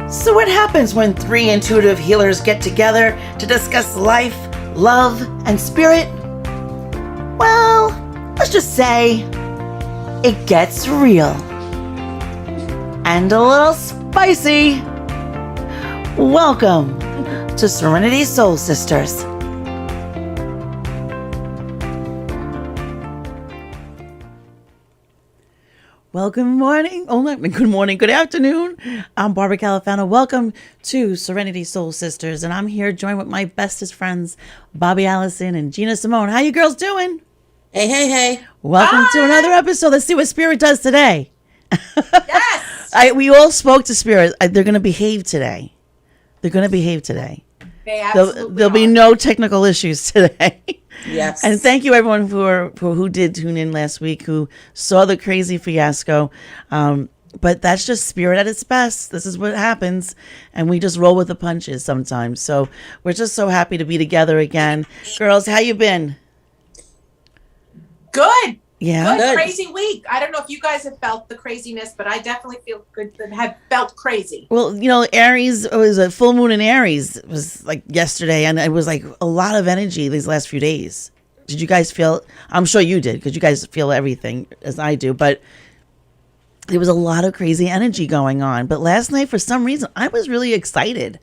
So what happens when three intuitive healers get together to discuss life, love, and spirit? Well, let's just say it gets real. And a little spicy. Welcome to Serenity Soul Sisters. Well, good morning. Good morning, good afternoon. I'm Barbara Califano. Welcome to Serenity Soul Sisters. And I'm here joined with my bestest friends, Bobby Allison and Gina Simone. How you girls doing? Hey. Welcome to another episode. Let's see what Spirit does today. Yes. We all spoke to Spirit. They're going to behave today. They absolutely There'll be no technical issues today. Yes. And thank you everyone for who did tune in last week, who saw the crazy fiasco. But that's just Spirit at its best. This is what happens. And we just roll with the punches sometimes. So we're just so happy to be together again. Girls, how you been? Good. Yeah. Good. Crazy week. I don't know if you guys have felt the craziness, but I definitely feel good. Have felt crazy. Well, Aries, it was a full moon in Aries. It was like yesterday, and it was like a lot of energy these last few days. Did you guys feel? I'm sure you did, because you guys feel everything as I do, but there was a lot of crazy energy going on. But last night, for some reason, I was really excited.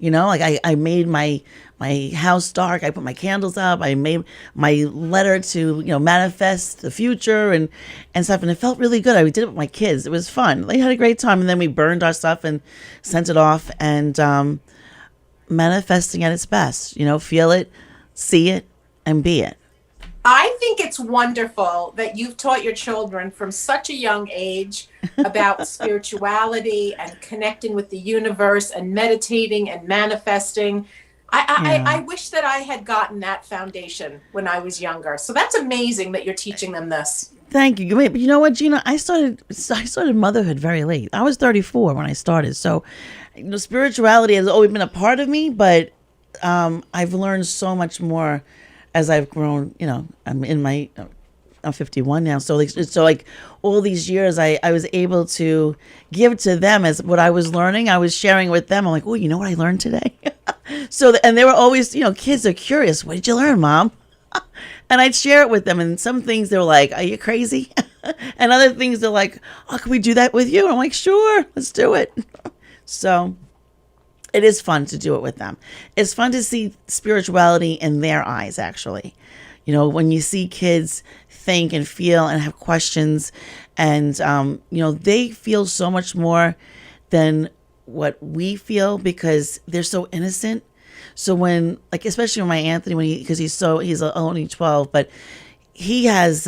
I made my house dark. I put my candles up. I made my letter to, manifest the future and stuff. And it felt really good. I did it with my kids. It was fun. They had a great time. And then we burned our stuff and sent it off. And manifesting at its best, feel it, see it, and be it. I think it's wonderful that you've taught your children from such a young age about spirituality and connecting with the universe and meditating and manifesting. I wish that I had gotten that foundation when I was younger. So that's amazing that you're teaching them this. Thank you. But you know what, Gina? I started motherhood very late. I was 34 when I started. So, spirituality has always been a part of me, but I've learned so much more as I've grown. I'm 51 now. So like all these years, I was able to give to them as what I was learning. I was sharing with them. I'm like, oh, you know what I learned today? And they were always, kids are curious. What did you learn, Mom? And I'd share it with them. And some things they were like, are you crazy? And other things they're like, oh, can we do that with you? And I'm like, sure, let's do it. So it is fun to do it with them. It's fun to see spirituality in their eyes, actually. When you see kids think and feel and have questions, and, they feel so much more than what we feel because they're so innocent. So when, especially with my Anthony, because he's only 12, but he has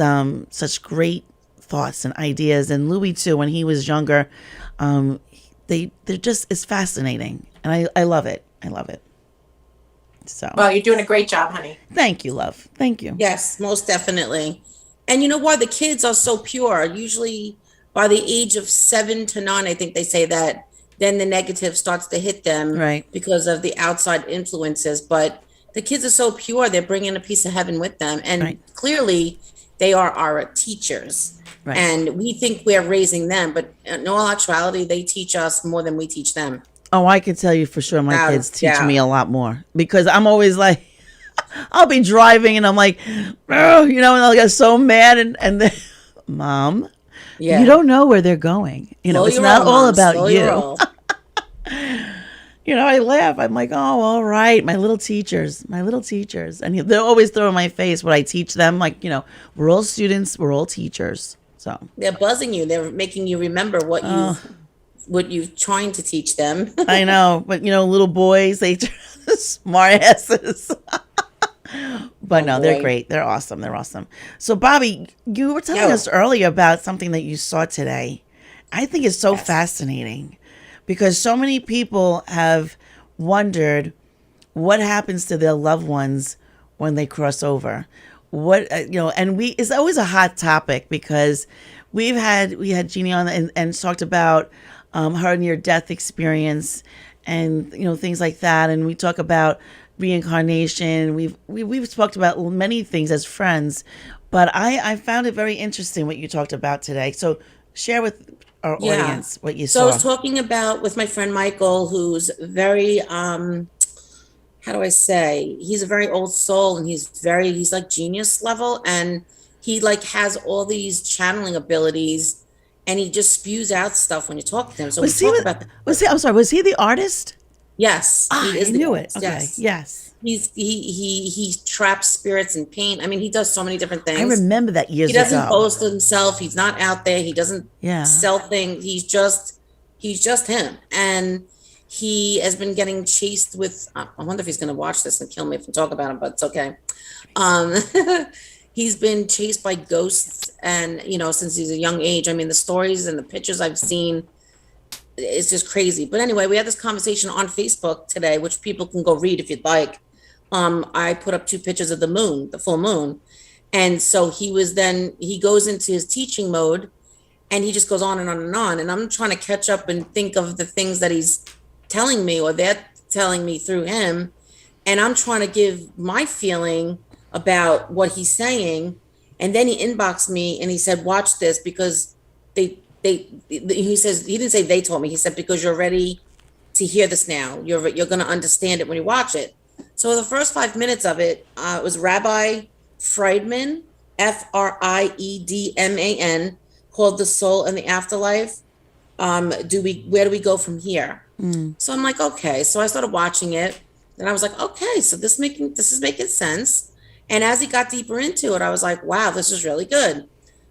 such great thoughts and ideas. And Louis too, when he was younger, it's fascinating. And I love it. I love it. So. Well, you're doing a great job, honey. Thank you, love. Thank you. Yes, most definitely. And you know what? The kids are so pure. Usually by the age of 7 to 9, I think they say that then the negative starts to hit them, right, because of the outside influences. But the kids are so pure. They're bringing a piece of heaven with them. And right, clearly they are our teachers. Right. And we think we're raising them, but in all actuality, they teach us more than we teach them. Oh, I can tell you for sure my kids teach me a lot more, because I'm always like, I'll be driving and I'm like, oh, and I'll get so mad and then, Mom, you don't know where they're going. It's not all about you. I laugh. I'm like, oh, all right. My little teachers. And they'll always throw in my face what I teach them. Like, we're all students. We're all teachers. So they're buzzing you. They're making you remember what you're trying to teach them. I know. But, little boys, they smart asses. But no, they're great. They're awesome. So, Bobby, you were telling us earlier about something that you saw today. I think it's so fascinating, because so many people have wondered what happens to their loved ones when they cross over. It's always a hot topic, because we had Jeannie on and talked about her near-death experience and things like that, and we talk about reincarnation. We've talked about many things as friends, but I found it very interesting what you talked about today. So share with our Yeah. audience what you So I was saw. talking about with my friend Michael, who's very, how do I say? He's a very old soul and he's like genius level. And he like has all these channeling abilities and he just spews out stuff when you talk to him. So we Was he talk about, was he? I'm sorry. Was he the artist? yes, Ah, he I is the knew it. artist. Okay. Yes. Yes. He traps spirits in pain. I mean, he does so many different I things. remember that He years doesn't ago. boast of himself. He's not out there. He doesn't Yeah. sell things. He's just him. And he has been getting chased with, I wonder if he's going to watch this and kill me if I talk about him, but it's okay. Um, he's been chased by ghosts and, since he's a young age. I mean, the stories and the pictures I've seen, it's just crazy. But anyway, we had this conversation on Facebook today, which people can go read if you'd like. I put up 2 pictures of the moon, the full moon. And so he goes into his teaching mode and he just goes on and on and on. And I'm trying to catch up and think of the things that he's telling me or they're telling me through him. And I'm trying to give my feeling about what he's saying. And then he inboxed me and he said, watch this because he says, he didn't say they told me, he said, because you're ready to hear this now. You're going to understand it when you watch it. So the first 5 minutes of it, it was Rabbi Friedman, Friedman, called The Soul and the Afterlife. Where do we go from here? So I'm like, okay. So I started watching it and I was like, okay, so this is making sense. And as he got deeper into it, I was like, wow, this is really good.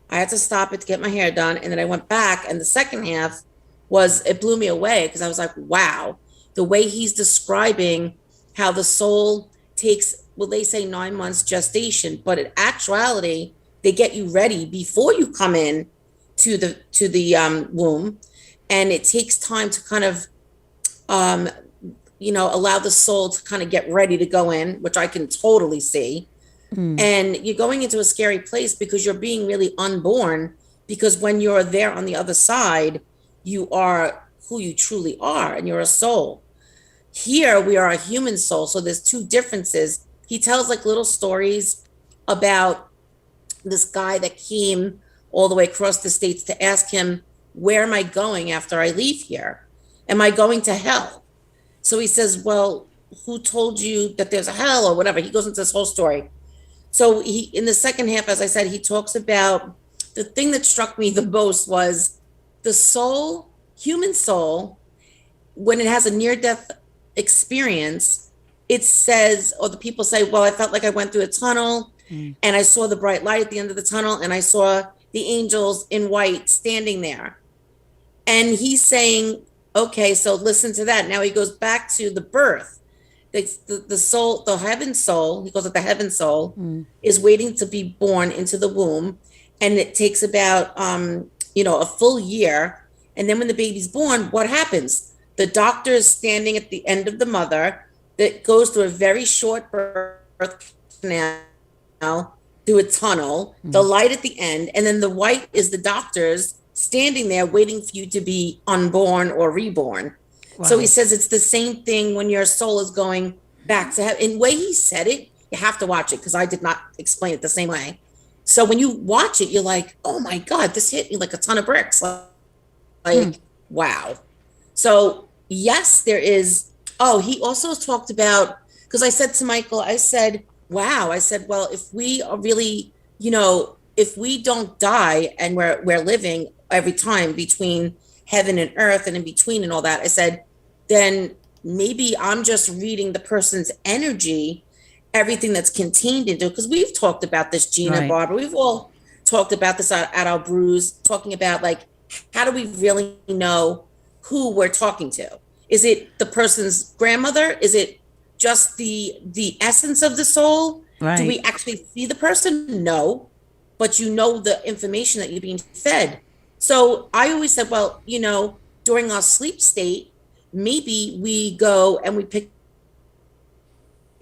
I had to stop it to get my hair done. And then I went back and the second half it blew me away because I was like, wow, the way he's describing how the soul takes, well, they say 9 months gestation, but in actuality, they get you ready before you come in to the womb. And it takes time to kind of, allow the soul to kind of get ready to go in, which I can totally see. And you're going into a scary place because you're being really unborn, because when you're there on the other side, you are who you truly are and you're a soul. Here we are a human soul. So there's 2 differences. He tells like little stories about this guy that came all the way across the states to ask him, where am I going after I leave here? Am I going to hell? So he says, well, who told you that there's a hell or whatever? He goes into this whole story. So in the second half, as I said, he talks about the thing that struck me the most was the soul, human soul, when it has a near-death experience, it says, or the people say, well, I felt like I went through a tunnel and I saw the bright light at the end of the tunnel and I saw the angels in white standing there. And he's saying, okay, so listen to that. Now he goes back to the birth. The soul, the heaven soul, he calls it the heaven soul, is waiting to be born into the womb. And it takes about, a full year. And then when the baby's born, what happens? The doctor is standing at the end of the mother that goes through a very short birth canal, through a tunnel, the light at the end, and then the white is the doctors standing there waiting for you to be unborn or reborn. Wow. So he says it's the same thing when your soul is going back to heaven. In the way he said it, you have to watch it because I did not explain it the same way. So when you watch it, you're like, oh my God, this hit me like a ton of bricks. Wow. So yes, there is. Oh, he also talked about, because I said to Michael, I said, wow. I said, well, if we are really, if we don't die and we're living every time between heaven and earth and in between and all that, I said, then maybe I'm just reading the person's energy, everything that's contained into it. Because we've talked about this, Gina, right. Barbara, we've all talked about this at our brews, talking about like, how do we really know who we're talking to? Is it the person's grandmother? Is it just the essence of the soul? Right. Do we actually see the person? No, but you know the information that you're being fed. So I always said, well, during our sleep state, maybe we go and we pick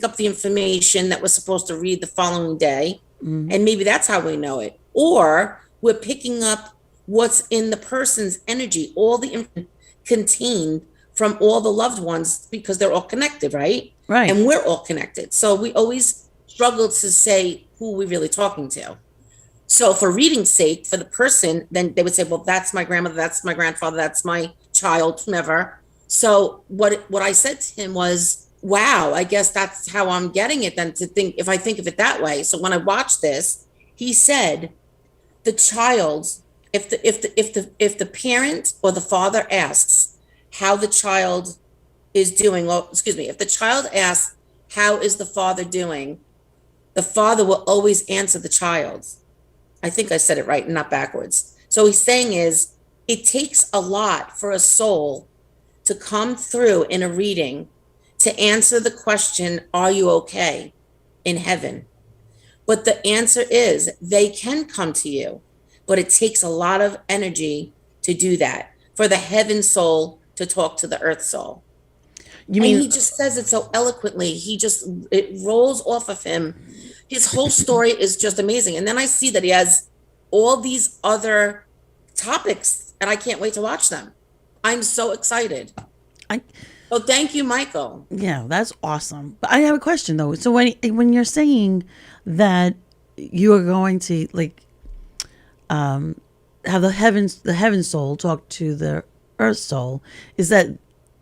up the information that we're supposed to read the following day. And maybe that's how we know it. Or we're picking up what's in the person's energy, all the information contained from all the loved ones, because they're all connected, right? Right. And we're all connected. So we always struggle to say who we're really talking to. So for reading's sake, for the person, then they would say, well, that's my grandmother, that's my grandfather, that's my child, whomever. So what I said to him was, wow, I guess that's how I'm getting it then, to think, if I think of it that way. So when I watched this, he said the child, if the parent or the father asks how the child is doing, well, excuse me, if the child asks how is the father doing, the father will always answer the child. I think I said it right, not backwards. So he's saying is, it takes a lot for a soul to come through in a reading to answer the question, are you okay in heaven? But the answer is they can come to you, but it takes a lot of energy to do that, for the heaven soul to talk to the earth soul. You And mean he just says it so eloquently. It rolls off of him. His whole story is just amazing. And then I see that he has all these other topics, and I can't wait to watch them. I'm so excited. I Oh, thank you, Michael. Yeah, that's awesome. But I have a question though. So when you're saying that you are going to like have the heaven soul talk to the earth soul, is that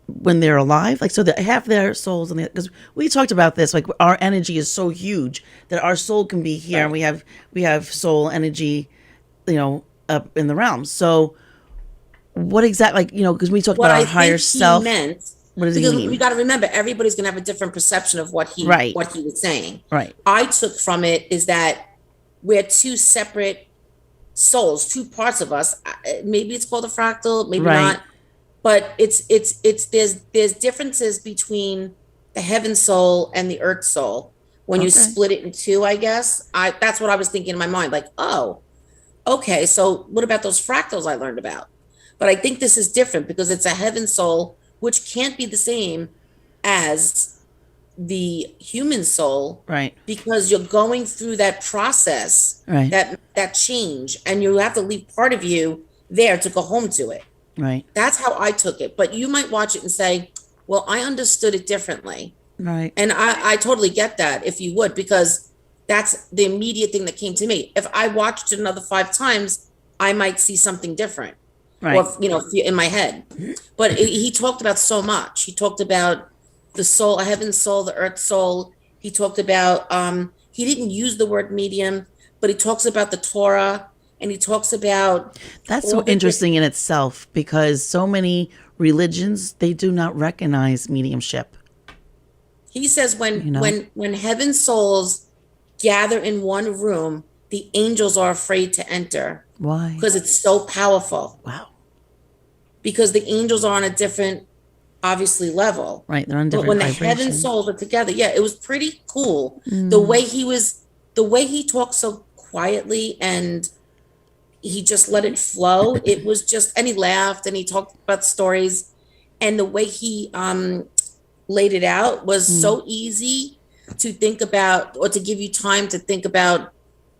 when they're alive? Like, so that half their souls, and because we talked about this, like our energy is so huge that our soul can be here, Right. and we have soul energy, up in the realms. So what exactly, like, because we talked What about our I higher think he self. meant, What does he because mean? we got to remember, everybody's going to have a different perception of what he Right. was saying. Right. I took from it is that we're two separate souls, two parts of us. Maybe it's called a fractal, maybe Right. not. But there's differences between the heaven soul and the earth soul when you Okay. split it in two, I guess. That's what I was thinking in my mind, like, oh, okay, so what about those fractals I learned about? But I think this is different because it's a heaven soul, which can't be the same as the human soul, Right. because you're going through that process, Right. that change, and you have to leave part of you there to go home to it. Right. That's how I took it. But you might watch it and say, well, I understood it differently. Right. And I totally get that, if you would, because that's the immediate thing that came to me. If I watched it another 5 times, I might see something different. Right. Or, in my head. But he talked about so much. He talked about the soul, a heaven soul, the earth soul. He talked about, he didn't use the word medium, but he talks about the Torah, and he talks about. That's all so the interesting in itself, because so many religions, they do not recognize mediumship. He says when You know? when heaven souls gather in one room, the angels are afraid to enter Why? because it's so powerful. Wow. Because the angels are on a different, obviously, level. Right. They're on But different when the heaven vibrations. souls are together, yeah, it was pretty cool. The way he talked so quietly, and he just let it flow. It was just, and he laughed and he talked about stories, and the way he laid it out was so easy to think about, or to give you time to think about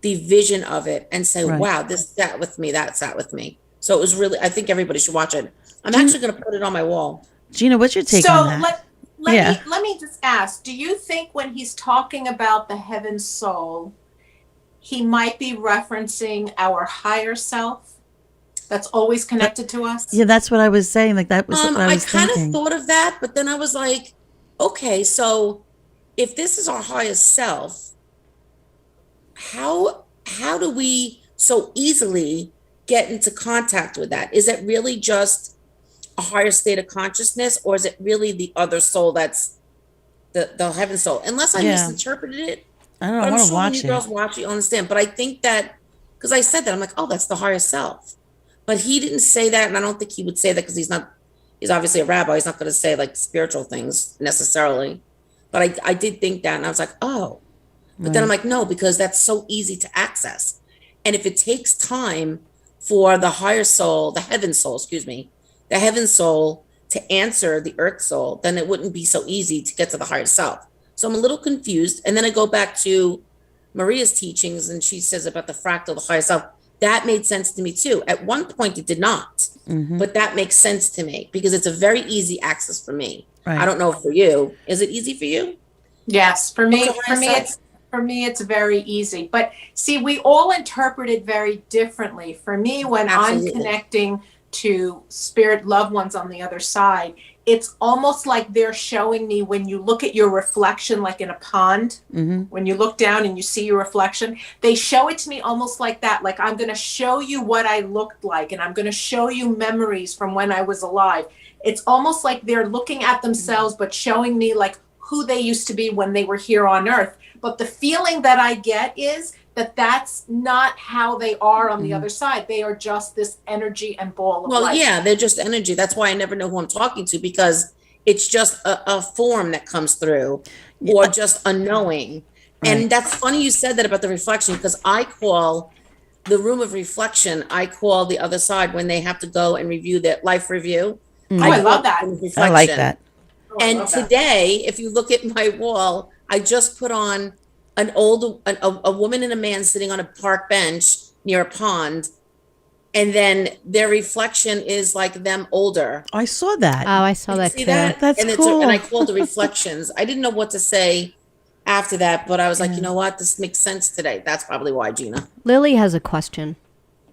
the vision of it and say, Right. wow, this sat with me, that sat with me. So it was really, I think everybody should watch it. I'm actually going to put it on my wall. Gina, what's your take So on that? let me just ask, do you think when he's talking about the heaven soul, he might be referencing our higher self that's always connected to us? Yeah, that's what I was saying. Like, that was what I I was kind of thinking. thought of that, but then I was like, okay, so if this is our highest self, how do we so easily get into contact with that? Is it really just a higher state of consciousness, or is it really the other soul that's the heaven soul? Unless I Yeah. misinterpreted it. I don't know. But I I'm want to sure when watch you girls it. watch it, you'll understand. But I think that, because I said that, I'm like, oh, that's the higher self. But he didn't say that, and I don't think he would say that because he's obviously a rabbi. He's not going to say like spiritual things necessarily. But I did think that, and I was like, oh. But then I'm like, no, because that's so easy to access. And if it takes time for the higher soul, the heaven soul, the heaven soul to answer the earth soul, then it wouldn't be so easy to get to the higher self. So I'm a little confused. And then I go back to Maria's teachings, and she says about the fractal, the higher self. That made sense to me too. At one point it did not, but that makes sense to me because it's a very easy access for me. Right. I don't know for you. Is it easy for you? Yes, for me, What's the higher self? For me, it's very easy. But see, we all interpret it very differently. For me, when Absolutely. I'm connecting to spirit loved ones on the other side, it's almost like they're showing me, when you look at your reflection, like in a pond, when you look down and you see your reflection, they show it to me almost like that. Like, I'm going to show you what I looked like, and I'm going to show you memories from when I was alive. It's almost like they're looking at themselves, but showing me like who they used to be when they were here on earth. But the feeling that I get is that that's not how they are on the other side. They are just this energy and ball of Well, light. yeah, they're just energy. That's why I never know who I'm talking to, because it's just a form that comes through, or just a knowing. Right. And that's funny you said that about the reflection, because I call the room of reflection, I call the other side when they have to go and review their life review. I call love it that. room of I like reflection. that. Oh, I And love that. today, if you look at my wall, I just put on a woman and a man sitting on a park bench near a pond, and then their reflection is like them older. I saw that. Oh, I saw You that see too. that? That's and cool. And I called the reflections. I didn't know what to say after that, but I was like, you know what? This makes sense today. That's probably why, Gina. Lily has a question.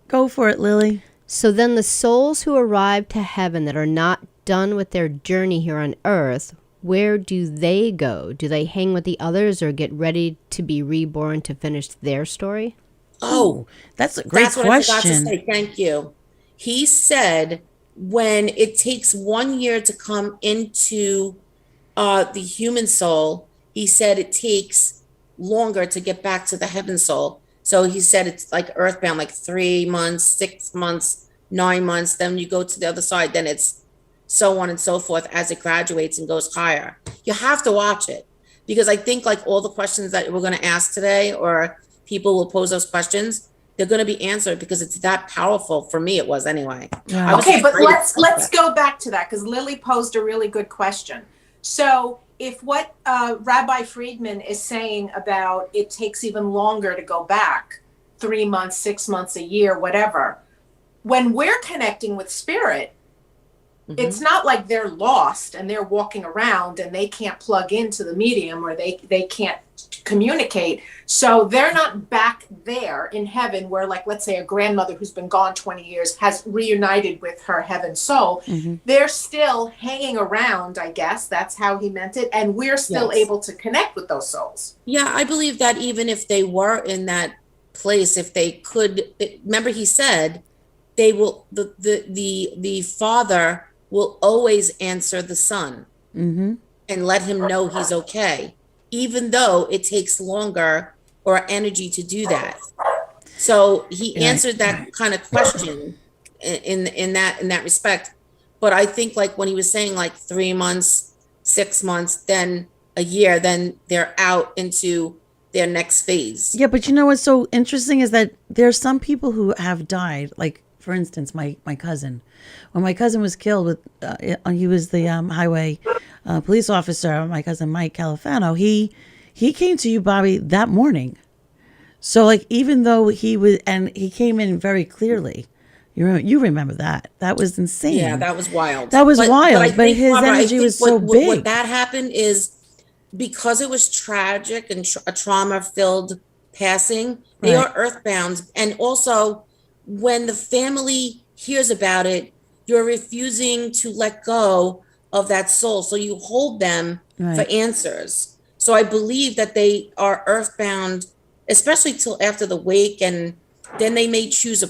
Go for it, Lily. So then the souls who arrive to heaven that are not done with their journey here on earth, where do they go? Do they hang with the others or get ready to be reborn to finish their story? Oh, That's a great that's what I forgot to question. say. Thank you. He said when it takes 1 year to come into the human soul, he said it takes longer to get back to the heaven soul. So he said it's like earthbound, like 3 months, 6 months, 9 months. Then you go to the other side. Then it's so on and so forth as it graduates and goes higher. You have to watch it, because I think like all the questions that we're going to ask today, or people will pose those questions, they're going to be answered, because it's that powerful. For me, it was anyway. Right. I was Okay, but excited let's about go back to that, because Lily posed a really good question. So if what Rabbi Friedman is saying about it takes even longer to go back, 3 months, 6 months, a year, whatever, when we're connecting with spirit, it's not like they're lost and they're walking around and they can't plug into the medium, or they can't communicate. So they're not back there in heaven where, like, let's say a grandmother who's been gone 20 years has reunited with her heaven soul. They're still hanging around, I guess. That's how he meant it. And we're still Yes. able to connect with those souls. Yeah, I believe that even if they were in that place, if they could, remember he said they will, the father will always answer the son and let him know he's okay, even though it takes longer or energy to do that. So he answered that kind of question in that respect. But I think like when he was saying like 3 months, 6 months, then a year, then they're out into their next phase. Yeah, but you know what's so interesting is that there's some people who have died. Like, for instance, my cousin. When my cousin was killed, he was the highway police officer. My cousin Mike Califano. He came to you, Bobby, that morning. So like, even though he came in very clearly. You remember that? That was insane. Yeah, that was wild. That was wild. I But think, his Barbara, I energy think was so big. What that happened is because it was tragic and a trauma-filled passing. They Right. are earthbound, and also when the family hears about it, you're refusing to let go of that soul, so you hold them for Right. answers. So I believe that they are earthbound, especially till after the wake, and then they may choose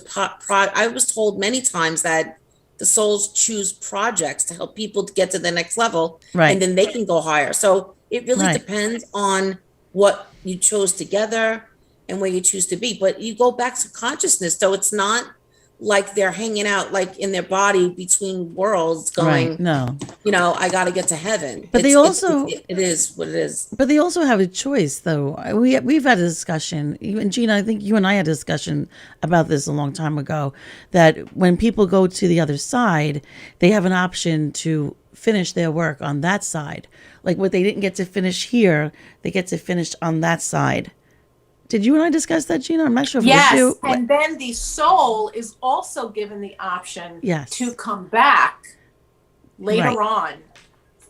I was told many times that the souls choose projects to help people to get to the next level, Right. and then they can go higher. So it really Right. depends on what you chose together and where you choose to be. But you go back to consciousness, so it's not like they're hanging out like in their body between worlds going, Right. No. I got to get to heaven. But they also- it is what it is. But they also have a choice, though. We've had a discussion. Even Gina, I think you and I had a discussion about this a long time ago. That when people go to the other side, they have an option to finish their work on that side. Like what they didn't get to finish here, they get to finish on that side. Did you and I discuss that, Gina? I'm not sure if it was Yes, you. and then the soul is also given the option Yes. to come back later Right. on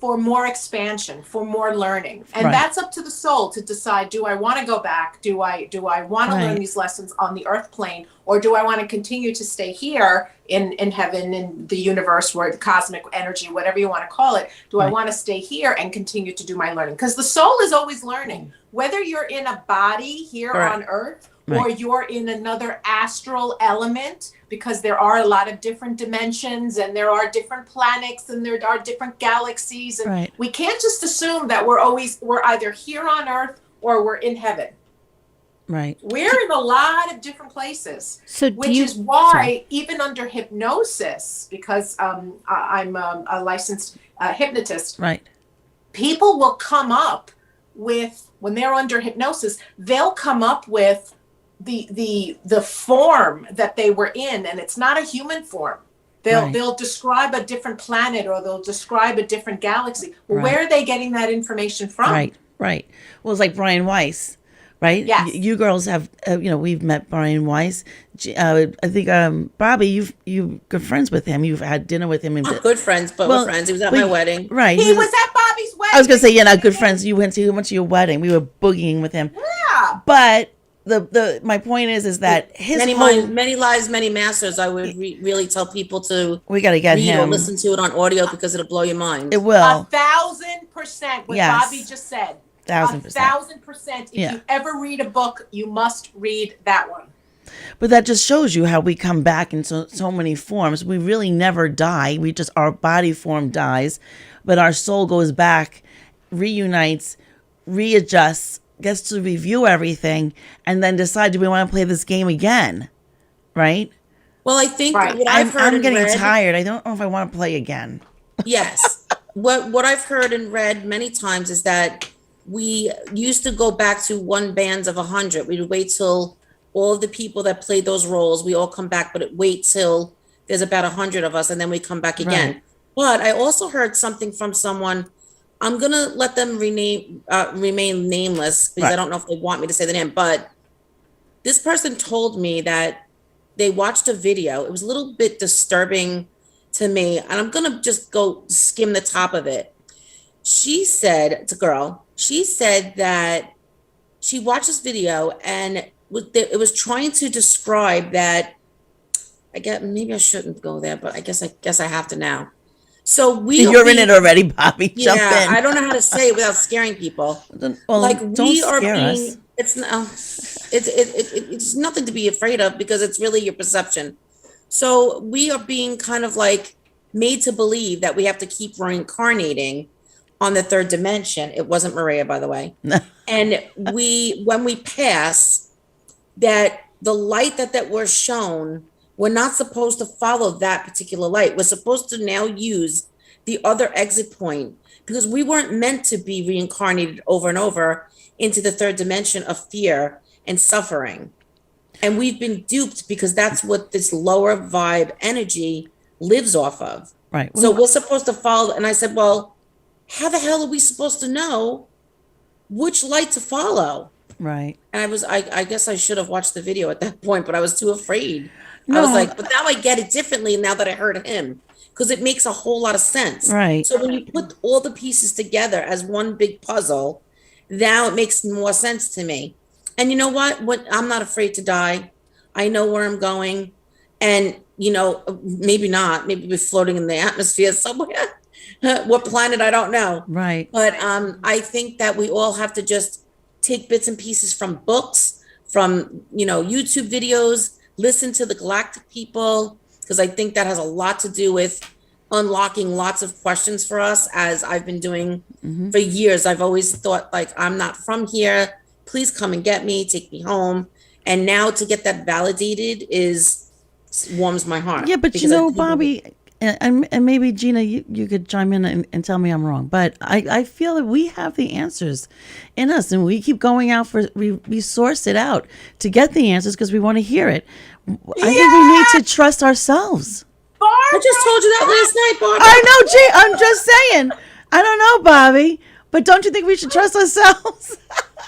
for more expansion, for more learning. And Right. that's up to the soul to decide, do I want to go back? Do I want to learn Right. these lessons on the earth plane? Or do I want to continue to stay here in heaven, in the universe, where the cosmic energy, whatever you want to call it, do I Right. want to stay here and continue to do my learning? Because the soul is always learning. Whether you're in a body here Correct. on earth, Right. or you're in another astral element, because there are a lot of different dimensions and there are different planets and there are different galaxies. And Right. we can't just assume that we're either here on earth or we're in heaven. Right. We're in a lot of different places, So do which you, is why sorry. even under hypnosis, because I'm a licensed hypnotist, Right. people will come up with, when they're under hypnosis, they'll come up with the form that they were in, and it's not a human form. Right. They'll describe a different planet, or they'll describe a different galaxy. Well, Right. where are they getting that information from? Right. Right. Well, it's like Brian Weiss, right? Yes. You girls have, we've met Brian Weiss. I think, Bobby, you're good friends with him. You've had dinner with him. Not good friends, but Well, we're friends. He was at but- my wedding. Right. He was at Bobby's wedding. I was gonna say, yeah, not good friends. You went to your wedding. We were boogieing with him. Yeah. But my point is that his Many whole, many lives, many masters. I would really tell people to we got to get read or him. listen to it on audio because it'll blow your mind. It will. 1,000% what Yes. Bobby just said. 1,000%. 1,000%. If Yeah. you ever read a book, you must read that one. But that just shows you how we come back in so many forms. We really never die. We just, our body form dies, but our soul goes back, reunites, readjusts, gets to review everything, and then decide, do we want to play this game again? Right? Well, I think Right. what I've heard I'm and getting read, tired. I don't know if I want to play again. yes, what I've heard and read many times is that we used to go back to one bands of 100. We'd wait till all of the people that played those roles, we all come back, but wait till there's about 100 of us, and then we come back again. Right. But I also heard something from someone. I'm gonna let them remain nameless because Right. I don't know if they want me to say the name. But this person told me that they watched a video. It was a little bit disturbing to me, and I'm gonna just go skim the top of it. She said, it's a girl. She said that she watched this video and it was trying to describe that. I guess maybe I shouldn't go there, but I guess I have to now. So You're in it already, Bobby. Jump yeah, in. I don't know how to say it without scaring people. Well, Like don't we are scare being, us. it's no, it's nothing to be afraid of because it's really your perception. So we are being kind of like made to believe that we have to keep reincarnating on the third dimension. It wasn't Maria, by the way. And when we pass, that the light that we're shown, we're not supposed to follow that particular light. We're supposed to now use the other exit point because we weren't meant to be reincarnated over and over into the third dimension of fear and suffering. And we've been duped because that's what this lower vibe energy lives off of. Right. So we're supposed to follow. And I said, well, how the hell are we supposed to know which light to follow? Right. And I guess I should have watched the video at that point, but I was too afraid. I No. was like, but now I get it differently now that I heard him because it makes a whole lot of sense. Right. So when you put all the pieces together as one big puzzle, now it makes more sense to me. And you know what? I'm not afraid to die. I know where I'm going. And, maybe not. Maybe we're floating in the atmosphere somewhere. What planet, I don't know. Right. But I think that we all have to just take bits and pieces from books, from, YouTube videos, listen to the galactic people, because I think that has a lot to do with unlocking lots of questions for us, as I've been doing for years. I've always thought, like, I'm not from here. Please come and get me, take me home. And now to get that validated warms my heart. Yeah, but because I do believe- Bobby, and maybe Gina, you could chime in and tell me I'm wrong, but I feel that we have the answers in us, and we keep going out we source it out to get the answers because we want to hear it. I think we need to trust ourselves. I just told you that last night, Barbara. I know, Gee, I'm just saying. I don't know, Bobby, but don't you think we should trust ourselves?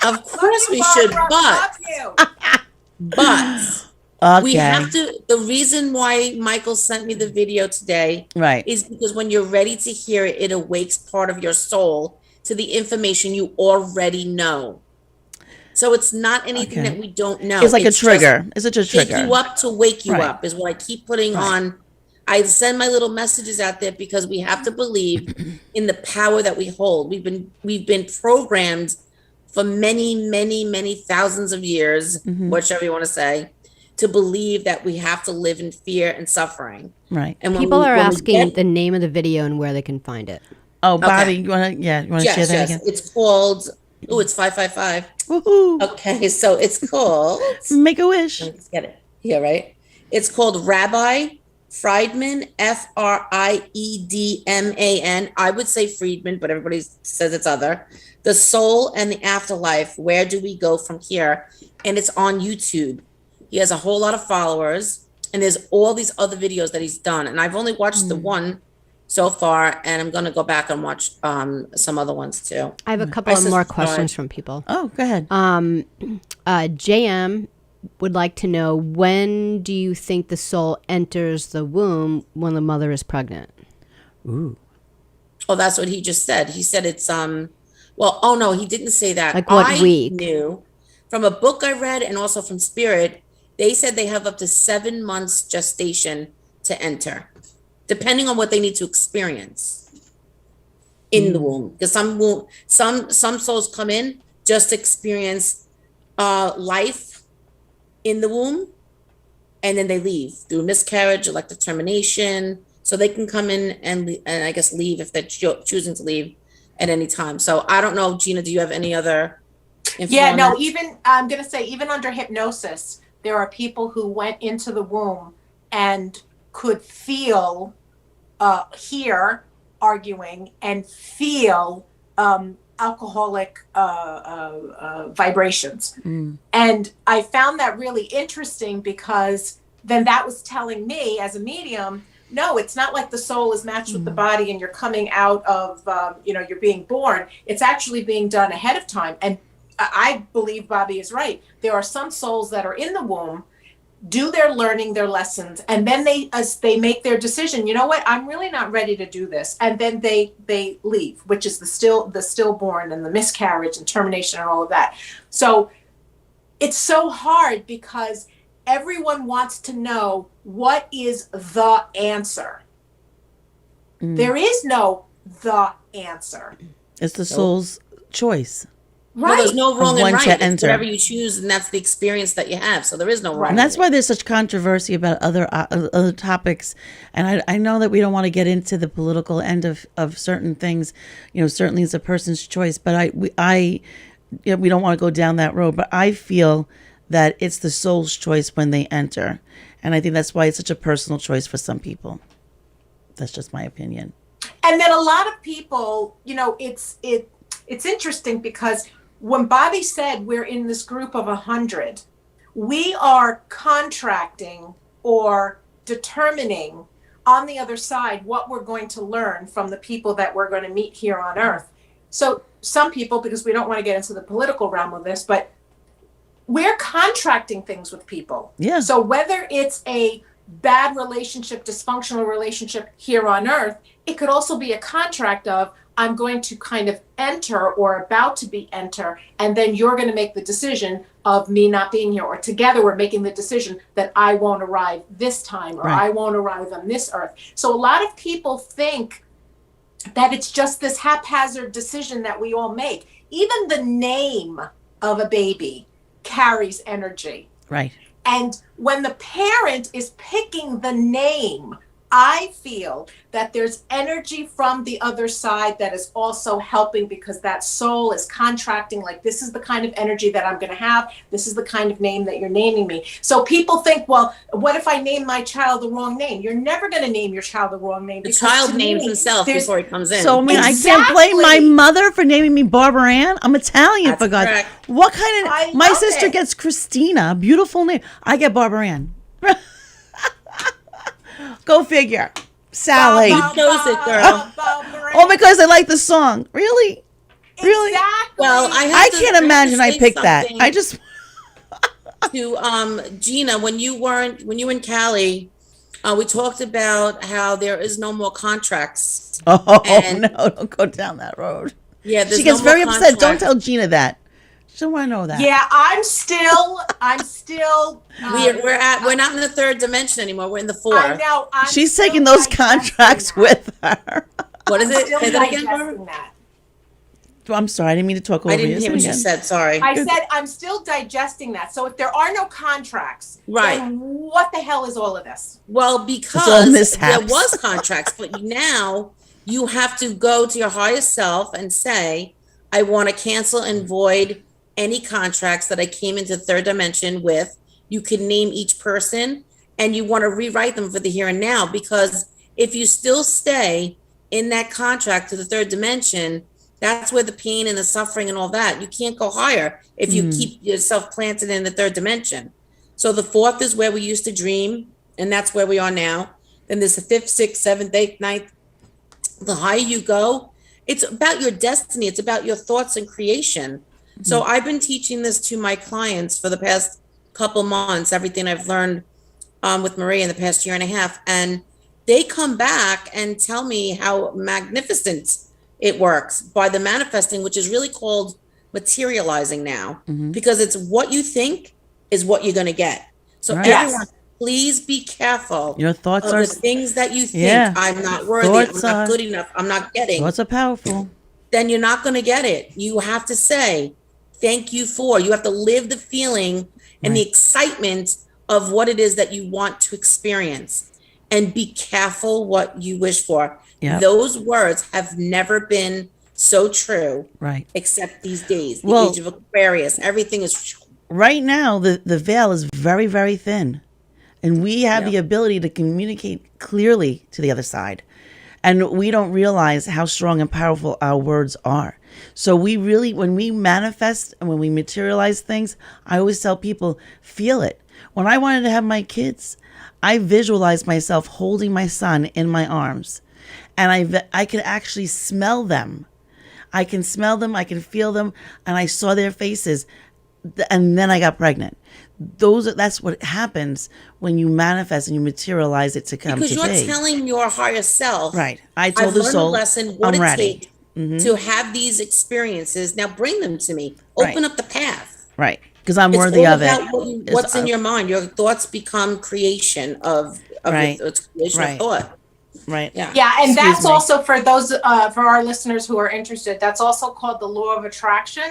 Of course we should, Barbara, but love you. But We Okay. have to, the reason why Michael sent me the video today Right. is because when you're ready to hear it, it awakes part of your soul to the information you already know. So it's not anything Okay. that we don't know. It's like a It's just trigger. It's just a shake trigger. you up to wake you Right. up is what I keep putting Right. on. I send my little messages out there because we have to believe in the power that we hold. We've been programmed for many, many, many thousands of years, whichever you want to say, to believe that we have to live in fear and suffering. Right. And People are when we asking get- the name of the video and where they can find it. Oh, Bobby, Okay. you want to share yes, that yes, again? it's called. Oh, it's 555. Woohoo. Okay, so it's called. Make a wish. Let's get it. Yeah, right. It's called Rabbi Friedman, Friedman. I would say Friedman, but everybody says it's other. The Soul and the Afterlife. Where do we go from here? And it's on YouTube. He has a whole lot of followers, and there's all these other videos that he's done. And I've only watched the one so far, and I'm going to go back and watch some other ones too. I have a couple I of more subscribe. questions from people. Oh, go ahead. JM would like to know, when do you think the soul enters the womb when the mother is pregnant? Ooh. Oh, that's what he just said. He said it's well, oh no, he didn't say that. Like what I week? knew from a book I read and also from Spirit, they said they have up to 7 months gestation to enter, depending on what they need to experience in the womb. Because some souls come in just to experience life in the womb, and then they leave through miscarriage, elective termination. So they can come in and I guess leave if they're choosing to leave at any time. So I don't know, Gina, do you have any other info Yeah, on no, that? even I'm going to say, even under hypnosis, there are people who went into the womb and could feel, hear arguing and feel alcoholic vibrations. And I found that really interesting, because then that was telling me as a medium, no, it's not like the soul is matched with the body and you're coming out of, you're being born. It's actually being done ahead of time. And I believe Bobby is right. There are some souls that are in the womb, do their learning, their lessons, and then as they make their decision, you know what, I'm really not ready to do this. And then they leave, which is the stillborn and the miscarriage and termination and all of that. So it's so hard because everyone wants to know, what is the answer? There is no the answer. It's the soul's choice. No, Right. there's no wrong Of when and to right. It's enter. whatever you choose, and that's the experience that you have. So there is no wrong. And that's why there's such controversy about other topics. And I know that we don't want to get into the political end of certain things. Certainly it's a person's choice. But we don't want to go down that road. But I feel that it's the soul's choice when they enter. And I think that's why it's such a personal choice for some people. That's just my opinion. And then a lot of people, it's interesting, because when Bobby said we're in this group of 100, we are contracting or determining on the other side what we're going to learn from the people that we're going to meet here on Earth. So some people, because we don't want to get into the political realm of this, but we're contracting things with people. Yeah. So whether it's a bad relationship, dysfunctional relationship here on Earth, it could also be a contract of, I'm going to kind of enter or about to be enter, and then you're going to make the decision of me not being here, or together we're making the decision that I won't arrive this time, or Right. I won't arrive on this Earth. So a lot of people think that it's just this haphazard decision that we all make. Even the name of a baby carries energy. Right. And when the parent is picking the name, I feel that there's energy from the other side that is also helping, because that soul is contracting, like, this is the kind of energy that I'm going to have. This is the kind of name that you're naming me. So people think, well, what if I name my child the wrong name? You're never going to name your child the wrong name. The because child to names me, himself there's- before he comes in. So, I mean, I can't blame my Exactly. mother for naming me Barbara Ann. I'm Italian, That's for God's correct. What kind I of... My love sister it. gets Christina. Beautiful name. I get Barbara Ann. Go figure. Sally. You chose it, girl. Oh, because I like the song. Really? Really? Exactly. Well, I can't imagine I say picked that. something. I just... to Gina, when you were in Cali, we talked about how there is no more contracts. Oh And no, don't go down that road. yeah, She there's no gets more very upset. Don't contracts. tell Gina that. She don't want to know that. Yeah, I'm still We're not in the third dimension anymore. We're in the I fourth. know She's still taking those digesting contracts that. with her. What is I'm it? still Say that again, Barbara? digesting that. I'm sorry, I didn't mean to talk over I you. didn't hear Say what it you again. said. Sorry. I said I'm still digesting that. So if there are no contracts, Right. then what the hell is all of this? Well, all because there mishaps. was contracts, but now you have to go to your highest self and say, I want to cancel and void any contracts that I came into third dimension with. You can name each person and you want to rewrite them for the here and now, because if you still stay in that contract to the third dimension, that's where the pain and the suffering and all that, you can't go higher if you keep yourself planted in the third dimension. So the fourth is where we used to dream, and that's where we are now. Then there's the fifth, sixth, seventh, eighth, ninth. The higher you go, it's about your destiny. It's about your thoughts and creation. So I've been teaching this to my clients for the past couple months, everything I've learned with Marie in the past year and a half. And they come back and tell me how magnificent it works by the manifesting, which is really called materializing now, because it's what you think is what you're going to get. So Right. everyone, please be careful Your thoughts of are the things that you think. Yeah. I'm not worthy, Thoughts I'm not are- good enough, I'm not getting. thoughts are powerful. Then you're not going to get it. You have to say, thank you for. You have to live the feeling and the Right. excitement of what it is that you want to experience. And be careful what you wish for. Yep. Those words have never been so true, Right. except these days. The Well- age of Aquarius, everything is. Right now, the veil is very, very thin. And we have the ability to communicate clearly to the other side. And we don't realize how strong and powerful our words are. So we really, when we manifest and when we materialize things, I always tell people, feel it. When I wanted to have my kids, I visualized myself holding my son in my arms. And I could actually smell them. I can smell them, I can feel them, and I saw their faces. And then I got pregnant. That's what happens when you manifest and you materialize it to come Because to you're be. telling your higher self. Right. I told I've the learned soul, a lesson, what I'm it ready. takes to have these experiences. Now bring them to me. Right. Open up the path. Right. Because I'm It's worthy all of it. about what's in your mind. Your thoughts become creation of Right. it's creation Right. of thought. Right. Yeah. Yeah, and Excuse that's me. also for those for our listeners who are interested. That's also called the law of attraction.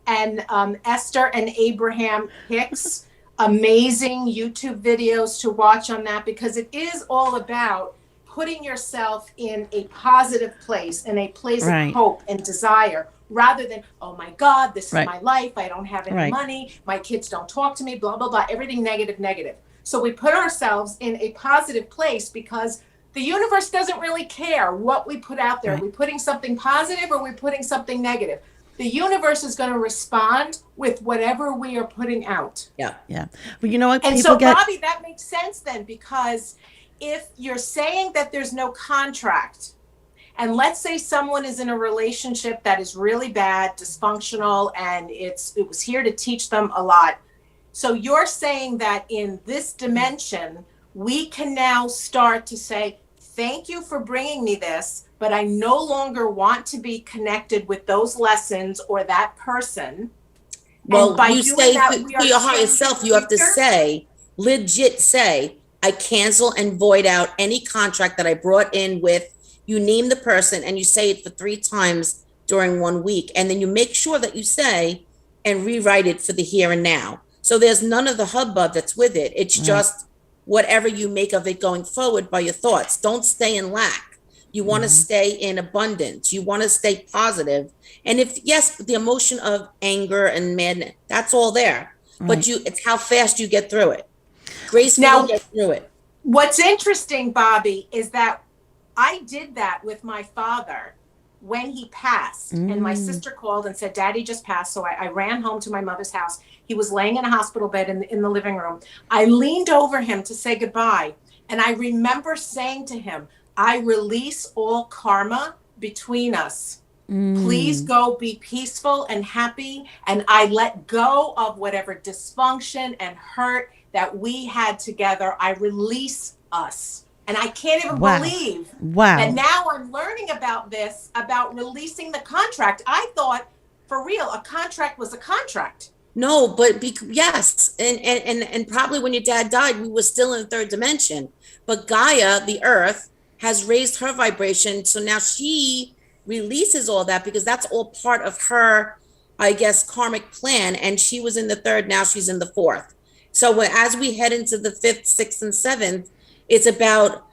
And Esther and Abraham Hicks, amazing YouTube videos to watch on that, because it is all about putting yourself in a positive place, in a place Right. of hope and desire, rather than, oh my God, this is Right. my life. I don't have any Right. money. My kids don't talk to me, blah, blah, blah. Everything negative, negative. So we put ourselves in a positive place because the universe doesn't really care what we put out there. Right. Are we putting something positive or are we putting something negative? The universe is going to respond with whatever we are putting out. Yeah. Yeah. But you know what? And People so, get. Bobby, that makes sense then, because if you're saying that there's no contract, and let's say someone is in a relationship that is really bad, dysfunctional, and it was here to teach them a lot. So you're saying that in this dimension, we can now start to say, thank you for bringing me this, but I no longer want to be connected with those lessons or that person. Well, And by you doing say that, to we are your higher changing self, the you have to future. say, legit say, I cancel and void out any contract that I brought in with. You name the person and you say it for 3 times during 1 week. And then you make sure that you say and rewrite it for the here and now. So there's none of the hubbub that's with it. It's just whatever you make of it going forward by your thoughts. Don't stay in lack. You want to stay in abundance. You want to stay positive. And if, yes, the emotion of anger and madness, that's all there. But it's how fast you get through it. Gracefully Now- get through it. What's interesting, Bobby, is that I did that with my father when he passed. And my sister called and said, Daddy just passed. So I ran home to my mother's house. He was laying in a hospital bed in the living room. I leaned over him to say goodbye. And I remember saying to him, I release all karma between us. Please go be peaceful and happy. And I let go of whatever dysfunction and hurt that we had together. I release us. And I can't even Wow. believe that Wow. now I'm learning about this, about releasing the contract. I thought, for real, a contract was a contract. No, but yes, and probably when your dad died, we were still in the third dimension. But Gaia, the Earth, has raised her vibration, so now she releases all that because that's all part of her, I guess, karmic plan. And she was in the third, now she's in the fourth. So as we head into the fifth, sixth, and seventh, it's about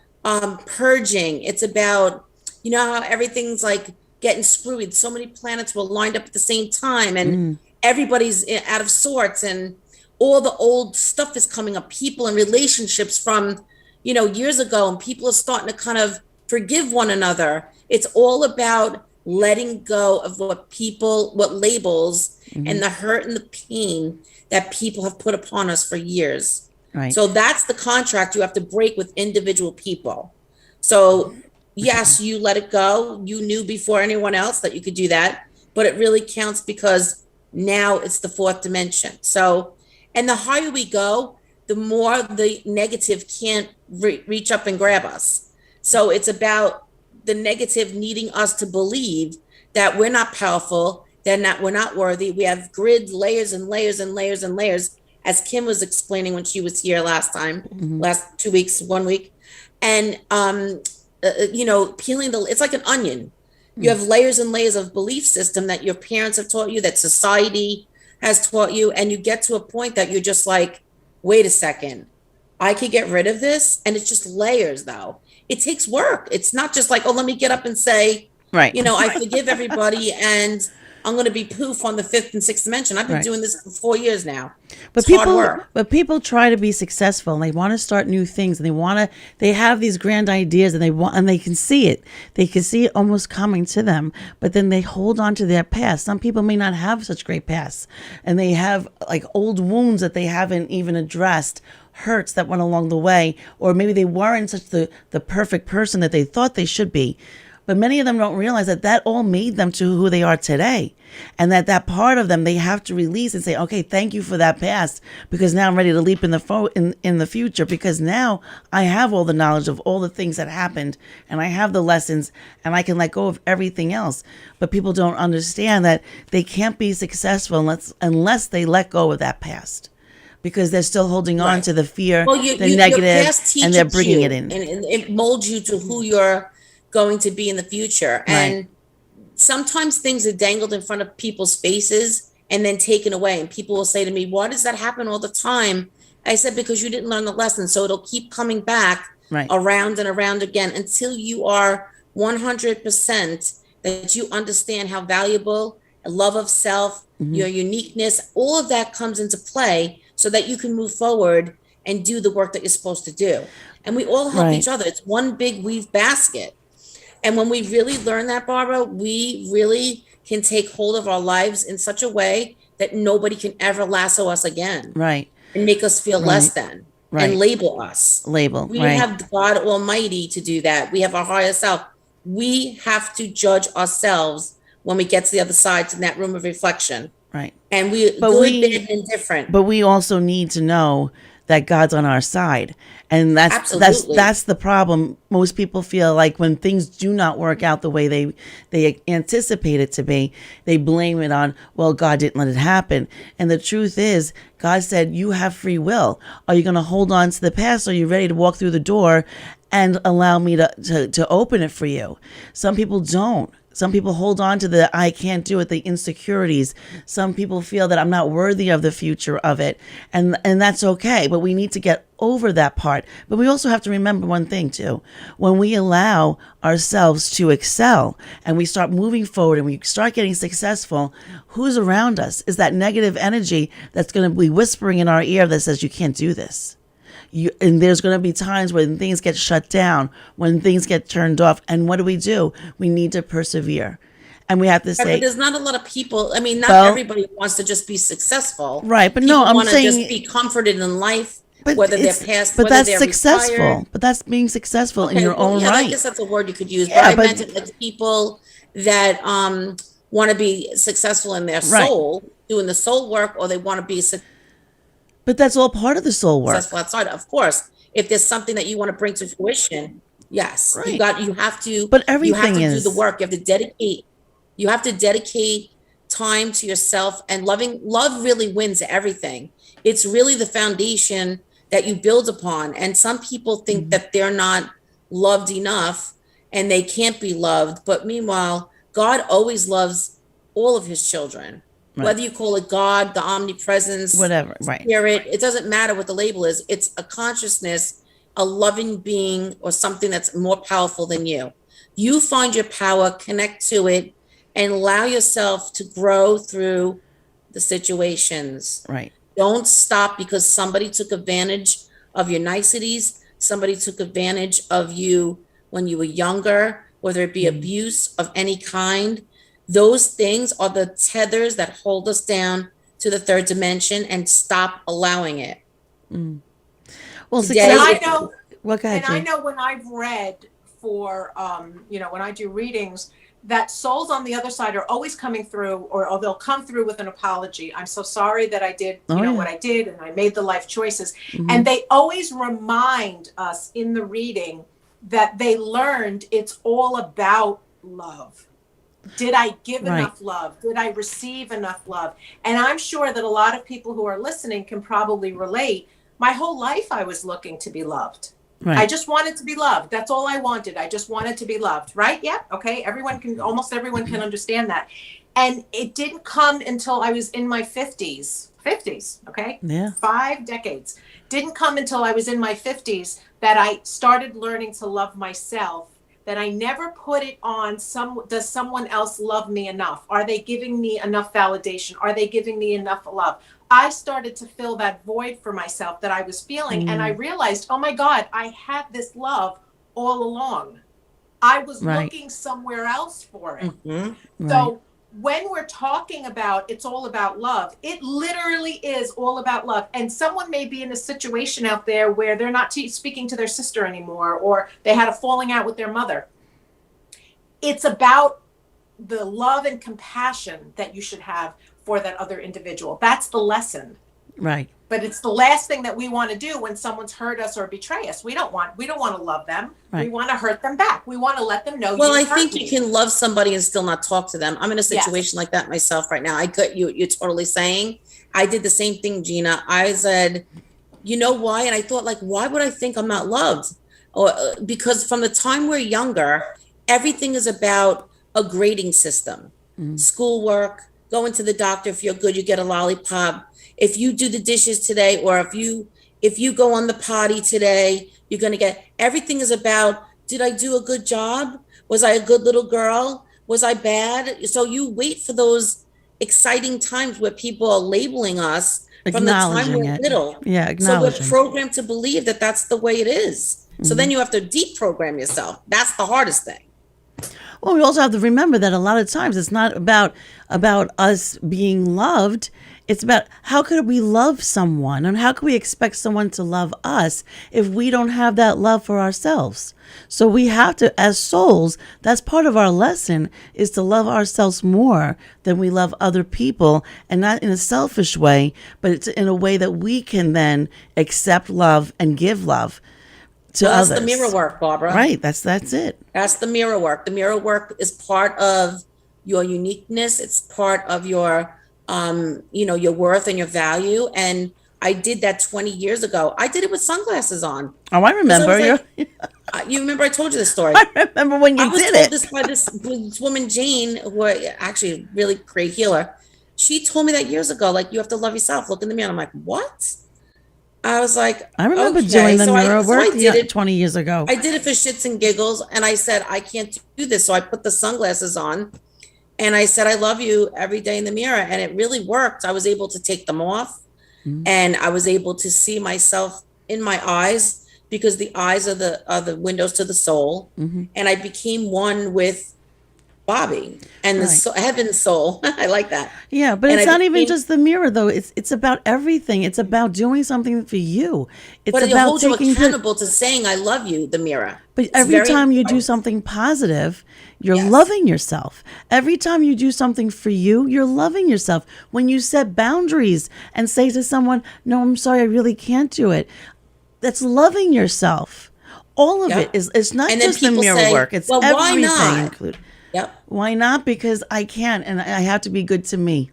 purging. It's about, you know, how everything's like getting screwy. So many planets were lined up at the same time, and everybody's out of sorts, and all the old stuff is coming up, people and relationships from, you know, years ago, and people are starting to kind of forgive one another. It's all about letting go of what labels and the hurt and the pain that people have put upon us for years. Right. So that's the contract you have to break with individual people. So yes, you let it go. You knew before anyone else that you could do that, but it really counts because now it's the fourth dimension. So, and the higher we go, the more the negative can't reach up and grab us. So it's about the negative needing us to believe that we're not powerful, that we're not worthy. We have grid layers and layers and layers and layers, as Kim was explaining when she was here last time, last 2 weeks, 1 week. And, you know, peeling it's like an onion. You have layers and layers of belief system that your parents have taught you, that society has taught you. And you get to a point that you're just like, wait a second, I could get rid of this. And it's just layers, though. It takes work. It's not just like, oh, let me get up and say, Right. you know, I forgive everybody and I'm going to be poof on the fifth and sixth dimension. I've been doing this for 4 years now. But it's hard work. But people try to be successful and they want to start new things and they have these grand ideas and they can see it. They can see it almost coming to them, but then they hold on to their past. Some people may not have such great pasts and they have like old wounds that they haven't even addressed, hurts that went along the way, or maybe they weren't such the perfect person that they thought they should be. But many of them don't realize that all made them to who they are today. And that part of them, they have to release and say, okay, thank you for that past, because now I'm ready to leap in the future, because now I have all the knowledge of all the things that happened and I have the lessons and I can let go of everything else. But people don't understand that they can't be successful unless they let go of that past, because they're still holding on to the fear, the negative, and they're bringing it in. And it molds you to who you're going to be in the future. And sometimes things are dangled in front of people's faces and then taken away. And people will say to me, why does that happen all the time? I said, because you didn't learn the lesson. So it'll keep coming back around and around again until you are 100% that you understand how valuable love of self, your uniqueness, all of that comes into play so that you can move forward and do the work that you're supposed to do. And we all help each other. It's one big weave basket. And when we really learn that, Barbara, we really can take hold of our lives in such a way that nobody can ever lasso us again. Right. And make us feel less than. Right. And label us. We have God Almighty to do that. We have our higher self. We have to judge ourselves when we get to the other side, in that room of reflection. Right. And good, bad, and indifferent. But we also need to know that God's on our side. And that's the problem. Most people feel like when things do not work out the way they anticipate it to be, they blame it on, well, God didn't let it happen. And the truth is, God said, you have free will. Are you going to hold on to the past? Are you ready to walk through the door and allow me to open it for you? Some people don't. Some people hold on to the I can't do it, the insecurities. Some people feel that I'm not worthy of the future of it. And that's okay. But we need to get over that part. But we also have to remember one thing, too. When we allow ourselves to excel and we start moving forward and we start getting successful, who's around us is that negative energy that's going to be whispering in our ear that says, you can't do this. And there's going to be times when things get shut down, when things get turned off. And what do? We need to persevere. And we have to say, but there's not a lot of people. I mean, not everybody wants to just be successful. Right. But people no, I'm want to saying just be comforted in life But whether they're it's past, but whether that's they're successful. retired. But that's being successful in Okay, your well, own yeah, I right. guess that's a word you could use, but Yeah, I but meant it like people that want to be successful in their right. soul, doing the soul work, or they want to be But that's all part of the soul successful work. outside. Of course, if there's something that you want to bring to fruition, yes, Right. But you have everything to do the is work. You have to dedicate time to yourself, and love really wins everything. It's really the foundation that you build upon. And some people think Mhm. that they're not loved enough and they can't be loved. But meanwhile, God always loves all of his children. Right. Whether you call it God, the omnipresence, Whatever. Right. spirit, it doesn't matter what the label is. It's a consciousness, a loving being, or something that's more powerful than you. You find your power, connect to it, and allow yourself to grow through the situations. Right. Don't stop because somebody took advantage of your niceties, somebody took advantage of you when you were younger, whether it be Mm. abuse of any kind. Those things are the tethers that hold us down to the third dimension, and stop allowing it. Mm. Well, Today, And success. I if know, Well, go ahead, and I G. know when I've read for, when I do readings, that souls on the other side are always coming through, or they'll come through with an apology. I'm so sorry that I did, Oh yeah. what I did, and I made the life choices. Hmm. And they always remind us in the reading that they learned it's all about love. Did I give Right. enough love? Did I receive enough love? And I'm sure that a lot of people who are listening can probably relate. My whole life, I was looking to be loved. I Right. just wanted to be loved. That's all I wanted. I just wanted to be loved, right? Yeah. Okay. Almost everyone can understand that. And it didn't come until I was in my 50s. 50s. Okay. Yeah. 5 decades. Didn't come until I was in my 50s that I started learning to love myself. That I never put it on does someone else love me enough? Are they giving me enough validation? Are they giving me enough love? I started to fill that void for myself that I was feeling. And I Mm. realized, oh my God, I had this love all along. I was Right. looking somewhere else for it. Mhm. Right. So when we're talking about it's all about love, it literally is all about love. And someone may be in a situation out there where they're not speaking to their sister anymore, or they had a falling out with their mother. It's about the love and compassion that you should have for that other individual. That's the lesson. Right. But it's the last thing that we want to do when someone's hurt us or betray us. We don't want to love them. We Right. want to hurt them back. We want to let them know Well, you I hurt think me. you can love somebody and still not talk to them. I'm in a Yes. situation like that myself right now. I could you're totally saying. I did the same thing, Gina. I said, you know why? And I thought, like, why would I think I'm not loved? Or because from the time we're younger, everything is about a grading system. Mm. Schoolwork, going to the doctor, if you're good, you get a lollipop. If you do the dishes today, or if you go on the potty today, you're gonna get, everything is about, did I do a good job? Was I a good little girl? Was I bad? So you wait for those exciting times where people are labeling us from the time Acknowledging we're it. little. Yeah. So we're Acknowledging. programmed to believe that that's the way it is. So Mhm. then you have to deprogram yourself. That's the hardest thing. Well, we also have to remember that a lot of times it's not about us being loved. It's about how could we love someone, and how could we expect someone to love us if we don't have that love for ourselves? So we have to, as souls, that's part of our lesson, is to love ourselves more than we love other people, and not in a selfish way, but it's in a way that we can then accept love and give love to Well, others. that's the mirror work, Barbara. Right. That's it. That's the mirror work. The mirror work is part of your uniqueness. It's part of your, your worth and your value. And I did that 20 years ago. I did it with sunglasses on. Oh, I remember. Like, you remember I told you this story. I remember when you I was did told it. this by this woman, Jane, who actually a really great healer. She told me that years ago, like, you have to love yourself. Look in the mirror. I'm like, what? I was like, I remember okay. doing the mirror So I work did it. 20 years ago. I did it for shits and giggles. And I said, I can't do this. So I put the sunglasses on and I said, I love you every day in the mirror. And it really worked. I was able to take them off and I was able to see myself in my eyes, because the eyes are the windows to the soul. And I became one with Bobby and the Right. heaven soul. I like that. Yeah, but And it's I not even think- just the mirror though. It's about everything. It's about doing something for you. It's But it about holds you taking accountable to saying "I love you." The mirror. But It's every very time you do important. something positive, you're Yes. loving yourself. Every time you do something for you, you're loving yourself. When you set boundaries and say to someone, "No, I'm sorry, I really can't do it." That's loving yourself. All of Yep. it is. It's not And then just the people mirror say, work. It's "Well, why everything not?" included. Yep. Why not? Because I can, and I have to be good to me.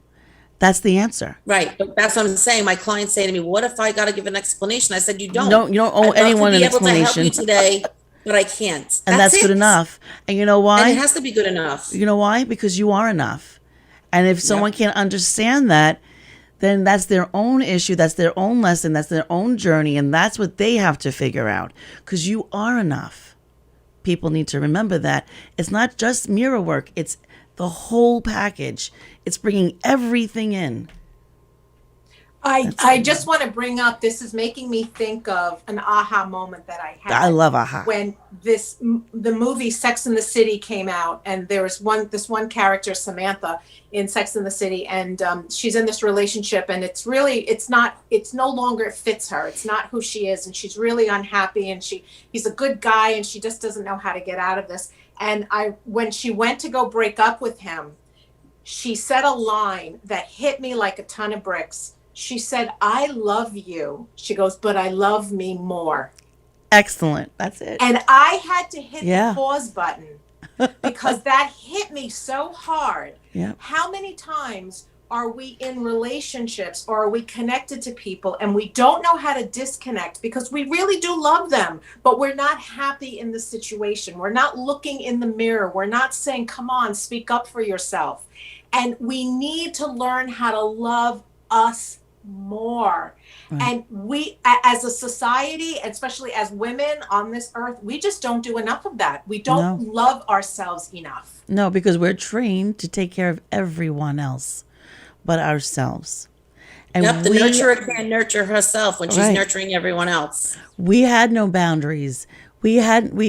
That's the answer. Right. But that's what I'm saying. My clients say to me, "What if I got to give an explanation?" I said, "You don't. You don't owe I'd love anyone to an be able to help you explanation." today, but I can't." And that's good it. enough. And you know And why? it has to be good enough. You know why? Because you are enough. And if someone can't understand that, then that's their own issue. That's their own lesson. That's their own journey. And that's what they have to figure out. Because you are enough. People need to remember that. It's not just mirror work. It's the whole package. It's bringing everything in. I just want to bring up, this is making me think of an aha moment that I had. I love aha. When the movie Sex and the City came out, and there was this one character, Samantha, in Sex and the City, and she's in this relationship, and it's no longer it fits her. It's not who she is, and she's really unhappy, and he's a good guy, and she just doesn't know how to get out of this. And when she went to go break up with him, she said a line that hit me like a ton of bricks. She said, "I love you." She goes, "But I love me more." Excellent. That's it. And I had to hit Yeah. the pause button because that hit me so hard. Yeah. How many times are we in relationships or are we connected to people and we don't know how to disconnect because we really do love them, but we're not happy in the situation. We're not looking in the mirror. We're not saying, "Come on, speak up for yourself." And we need to learn how to love us more. Right. And we, as a society, especially as women on this earth, we just don't do enough of that. We don't love ourselves enough. No, because we're trained to take care of everyone else but ourselves. And Yep. The nurturer can't nurture herself when she's Right. nurturing everyone else. we had no boundaries. We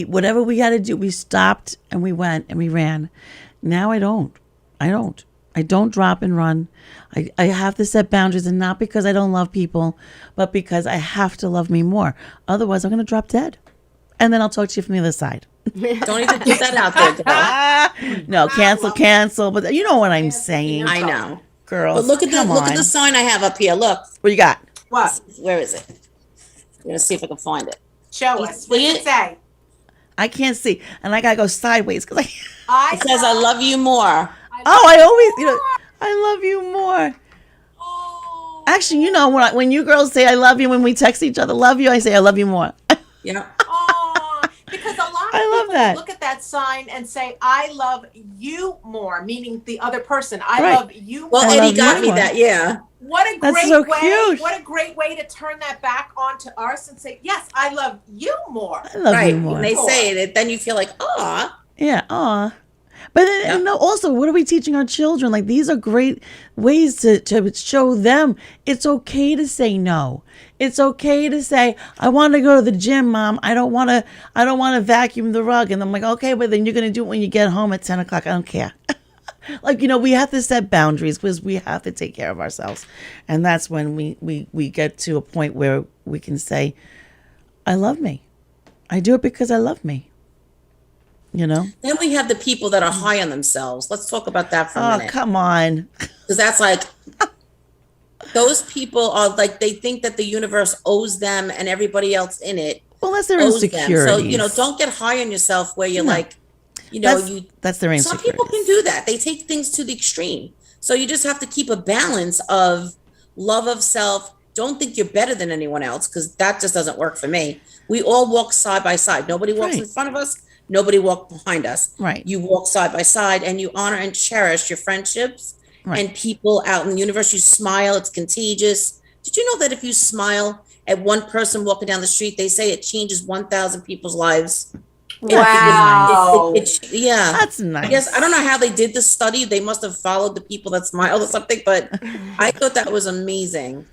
whatever we had to do, we stopped and we went and we ran. Now I don't. I don't drop and run. I have to set boundaries, and not because I don't love people, but because I have to love me more. Otherwise, I'm going to drop dead. And then I'll talk to you from the other side. Don't even put that out there, girl. No, cancel. But you know what I'm saying, I know. girls. But look at come on. the sign I have up here. Look. What you got? What? Where is it? I'm gonna see if I can find it. Show You us. What see does it? it say? I can't see, and I gotta go sideways because It says, "I love you more." I always, I love you more. Oh. Actually, when you girls say I love you when we text each other, love you, I say I love you more. Yeah. Oh, because a lot of I love people that. look at that sign and say, "I love you more," meaning the other person. I Right. love you Well, more. I Eddie love got you me more. that. Yeah. What a That's great so way! cute. What a great way to turn that back onto us and say, "Yes, I love you more." I love Right. you more. When they say it, then you feel like, "Ah." Yeah, aw. But then, Yep. also, what are we teaching our children? Like, these are great ways to show them it's okay to say no. It's okay to say, "I want to go to the gym, Mom. I don't want to vacuum the rug." And I'm like, "Okay, but then you're gonna do it when you get home at 10 o'clock. I don't care." Like, we have to set boundaries because we have to take care of ourselves, and that's when we get to a point where we can say, "I love me. I do it because I love me." Then we have the people that are high on themselves. Let's talk about that for a Oh, minute. come on. Because that's like, those people are like, they think that the universe owes them and everybody else in it Well, that's their owes them. insecurities. So, don't get high on yourself where you're No. like, That's their some insecurities. people can do that. They take things to the extreme. So you just have to keep a balance of love of self. Don't think you're better than anyone else, because that just doesn't work for me. We all walk side by side. Nobody walks Right. in front of us. Nobody walks behind us. Right. You walk side by side, and you honor and cherish your friendships Right. and people out in the universe. You smile. It's contagious. Did you know that if you smile at one person walking down the street, they say it changes 1,000 people's lives? Wow. Yeah. That's nice. Yes, I don't know how they did this study. They must have followed the people that smiled or something, but I thought that was amazing.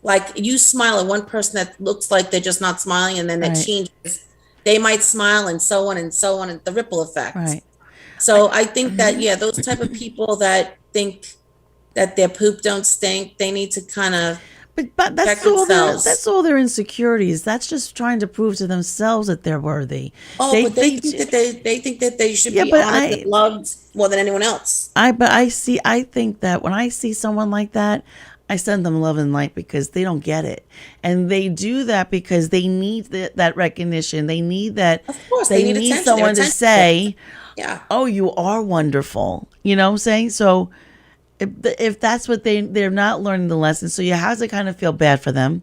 Like, you smile at one person that looks like they're just not smiling, and then it Right. changes. They might smile, and so on and so on, and the ripple effect. Right. So I think that, yeah, those type of people that think that their poop don't stink, they need to kind of But check that's themselves. all their insecurities. That's just trying to prove to themselves that they're worthy. Oh, They but they they think that they think that they should yeah, be but honored and loved more than anyone else. I think that when I see someone like that, I send them love and light because they don't get it. And they do that because they need that recognition. They need that Of course, they they need need attention. They're someone to attention seekers. say, Yeah. "Oh, you are wonderful." You know what I'm saying? So if that's what they're not learning the lesson, so you have to kind of feel bad for them.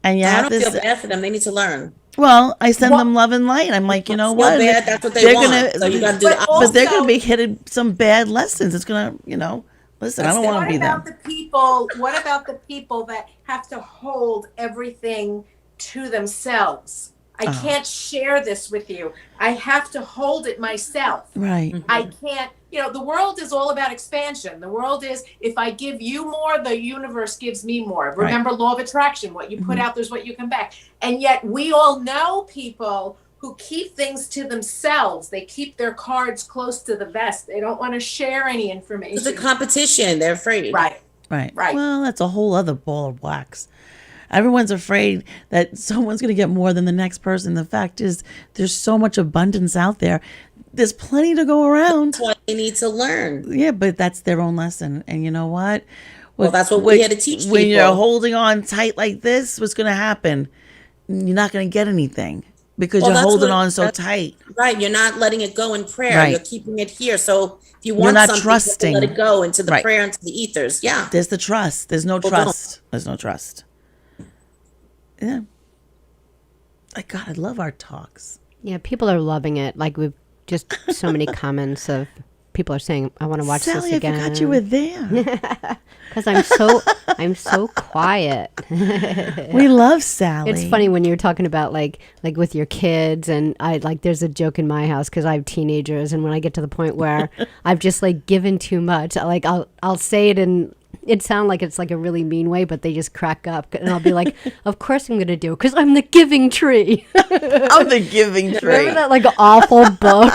And you I have don't to feel bad for them. They need to learn. well, I send them Well, love and light. I'm like, you know Feel what? bad, that's what they They're want. So you got to do the but but they're opposite. gonna also, be headed some bad lessons. It's gonna, listen. I That's don't their want to what be about them. the people? What about the people that have to hold everything to themselves? I can't share this with you. I have to hold it myself. Right. I can't, the world is all about expansion. The world is, if I give you more, the universe gives me more. Right. Remember law of attraction, what you put out, there's what you come back. And yet we all know people who keep things to themselves. They keep their cards close to the vest. They don't want to share any It's a information. competition. They're afraid. Right. Right. Right. Well, that's a whole other ball of wax. Everyone's afraid that someone's going to get more than the next person. The fact is, there's so much abundance out there. There's plenty to go around. That's what they need to learn. Yeah, but that's their own lesson. And you know what? Well, that's what we're here to teach When people. you're holding on tight like this, what's going to happen? You're not going to get anything because Well, you're that's holding what- on so that's- tight. Right. You're not letting it go in prayer. Right. You're keeping it here. So if you want not something, trusting. you have to let it go into the Right. prayer, into the ethers. Yeah. There's the trust. There's no Well, trust. There's no trust. Yeah. God, I love our talks. Yeah, people are loving it. Like we've just so many comments of people are saying, "I want to watch Sally, this again." I forgot you were there. Because I'm so quiet. We love Sally. It's funny when you're talking about like with your kids, and there's a joke in my house because I have teenagers, and when I get to the point where I've just like given too much, I'll say it and it sounds like it's like a really mean way, but they just crack up, and I'll be like, "Of course I'm gonna do it because I'm the giving tree." I'm the giving tree. Remember that like awful book?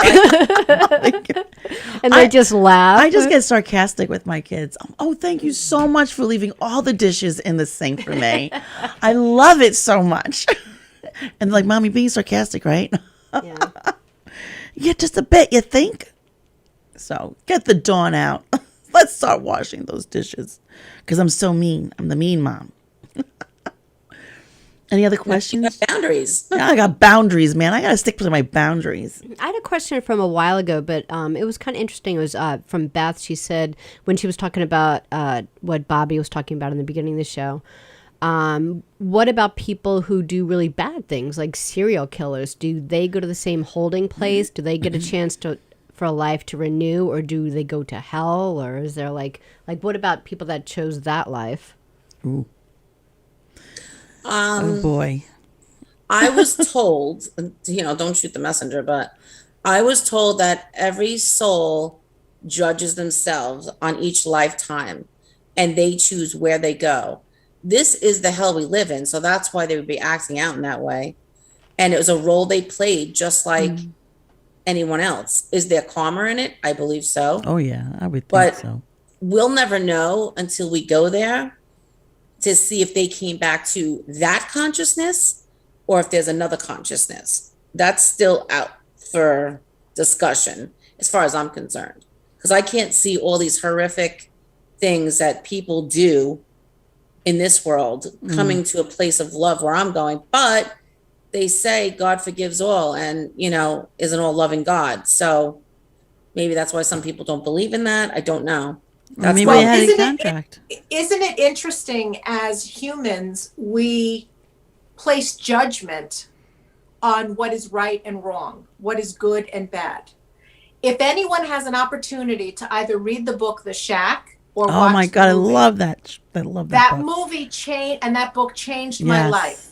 And they just laugh. I just get sarcastic with my kids. Oh, thank you so much for leaving all the dishes in the sink for me. I love it so much. And like, Mommy, being sarcastic, right? Yeah. Yeah, just a bit, you think? So get the dawn out. Let's start washing those dishes because I'm so mean. I'm the mean mom. Any other questions? Boundaries. Yeah, I got boundaries, man. I got to stick to my boundaries. I had a question from a while ago, but it was kind of interesting. It was from Beth. She said when she was talking about what Bobby was talking about in the beginning of the show, what about people who do really bad things, like serial killers? Do they go to the same holding place? Do they get a chance for a life to renew, or do they go to hell? Or is there like what about people that chose that life? Ooh. Oh, boy. I was told, don't shoot the messenger, but I was told that every soul judges themselves on each lifetime and they choose where they go. This is the hell we live in. So that's why they would be acting out in that way. And it was a role they played just like anyone else. Is there karma in it? I believe so. Oh, yeah, I would think But so. we'll never know until we go there to see if they came back to that consciousness or if there's another consciousness. That's still out for discussion as far as I'm concerned. Because I can't see all these horrific things that people do in this world coming to a place of love where I'm going. But they say God forgives all and, is an all loving God. So maybe that's why some people don't believe in that. I don't know. That's Maybe why they had a isn't it- contract. Isn't it interesting as humans, we place judgment on what is right and wrong, what is good and bad. If anyone has an opportunity to either read the book The Shack or Oh, watch my the God. I movie, love that. I love that that book. movie changed, and that book changed my Yes. life.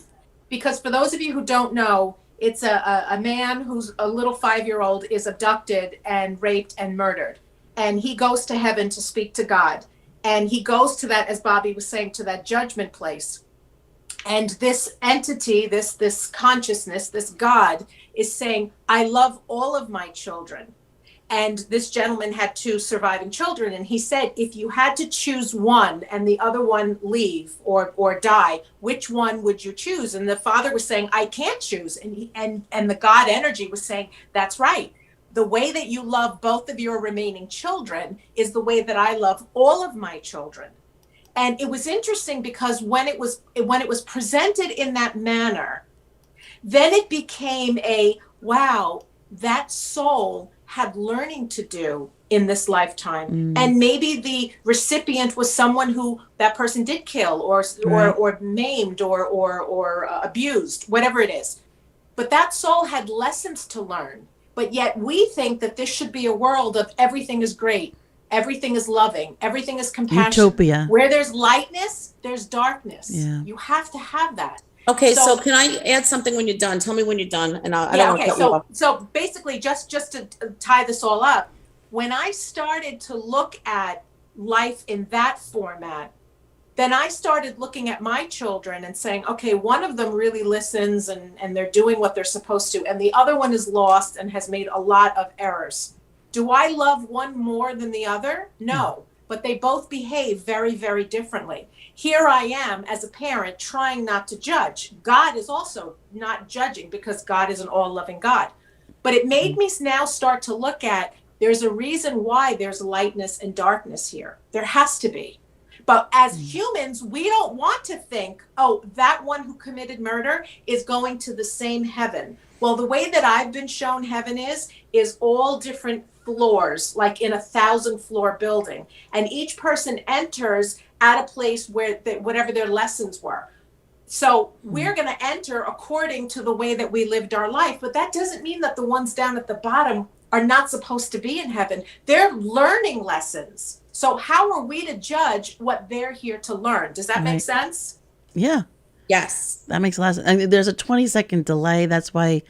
Because for those of you who don't know, it's a man who's a little 5-year-old is abducted and raped and murdered. And he goes to heaven to speak to God. And he goes to that, as Bobby was saying, to that judgment place. And this entity, this consciousness, this God is saying, I love all of my children. And this gentleman had 2 surviving children. And he said, if you had to choose one and the other one leave or die, which one would you choose? And the father was saying, I can't choose. And the God energy was saying, that's right. The way that you love both of your remaining children is the way that I love all of my children. And it was interesting because when it was presented in that manner, then it became a, wow, that soul had learning to do in this lifetime. And maybe the recipient was someone who that person did kill or maimed or abused, whatever it is. But that soul had lessons to learn. But yet we think that this should be a world of everything is great, everything is loving, everything is compassion. Utopia. Where there's lightness, there's darkness. Yeah. You have to have that. Okay, so can I add something when you're done? Tell me when you're done, and I don't want to cut you off. So basically, just to tie this all up, when I started to look at life in that format, then I started looking at my children and saying, okay, one of them really listens and they're doing what they're supposed to, and the other one is lost and has made a lot of errors. Do I love one more than the other? No, but they both behave very, very differently. Here I am as a parent trying not to judge. God is also not judging because God is an all-loving God. But it made me now start to look at, there's a reason why there's lightness and darkness here. There has to be. But as humans, we don't want to think, oh, that one who committed murder is going to the same heaven. Well, the way that I've been shown heaven is all different floors, like in a 1,000-floor building. And each person enters at a place where whatever their lessons were. So we're going to enter according to the way that we lived our life. But that doesn't mean that the ones down at the bottom are not supposed to be in heaven. They're learning lessons. So how are we to judge what they're here to learn? Does that make sense? Yeah. Yes. That makes a lot of sense. I mean, there's a 20-second delay. That's why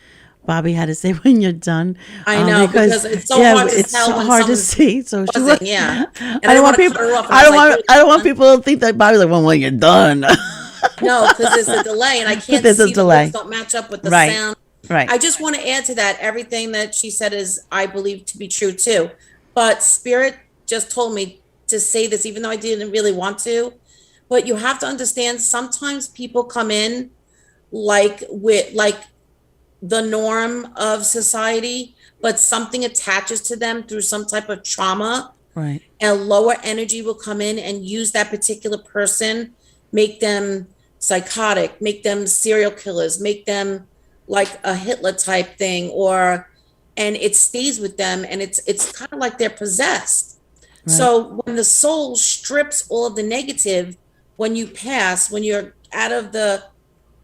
Bobby had to say when you're done. I know, because it's so hard to tell so when hard to someone's see. So she buzzing, was, yeah. And I don't want wanna people. cut her off, and I don't was want. like, I don't want people to think that Bobby's like, well, when you're done. no, because there's a delay, and I can't There's a see delay. the words don't match up with the Right. sound. Right. I just want to add to that, everything that she said is, I believe to be true too. But Spirit just told me to say this, even though I didn't really want to. But you have to understand, sometimes people come in with the norm of society, but something attaches to them through some type of trauma. Right. And lower energy will come in and use that particular person, make them psychotic, make them serial killers, make them like a Hitler type thing, and it stays with them, and it's kind of like they're possessed. Right. So when the soul strips all of the negative, when you pass, when you're out of the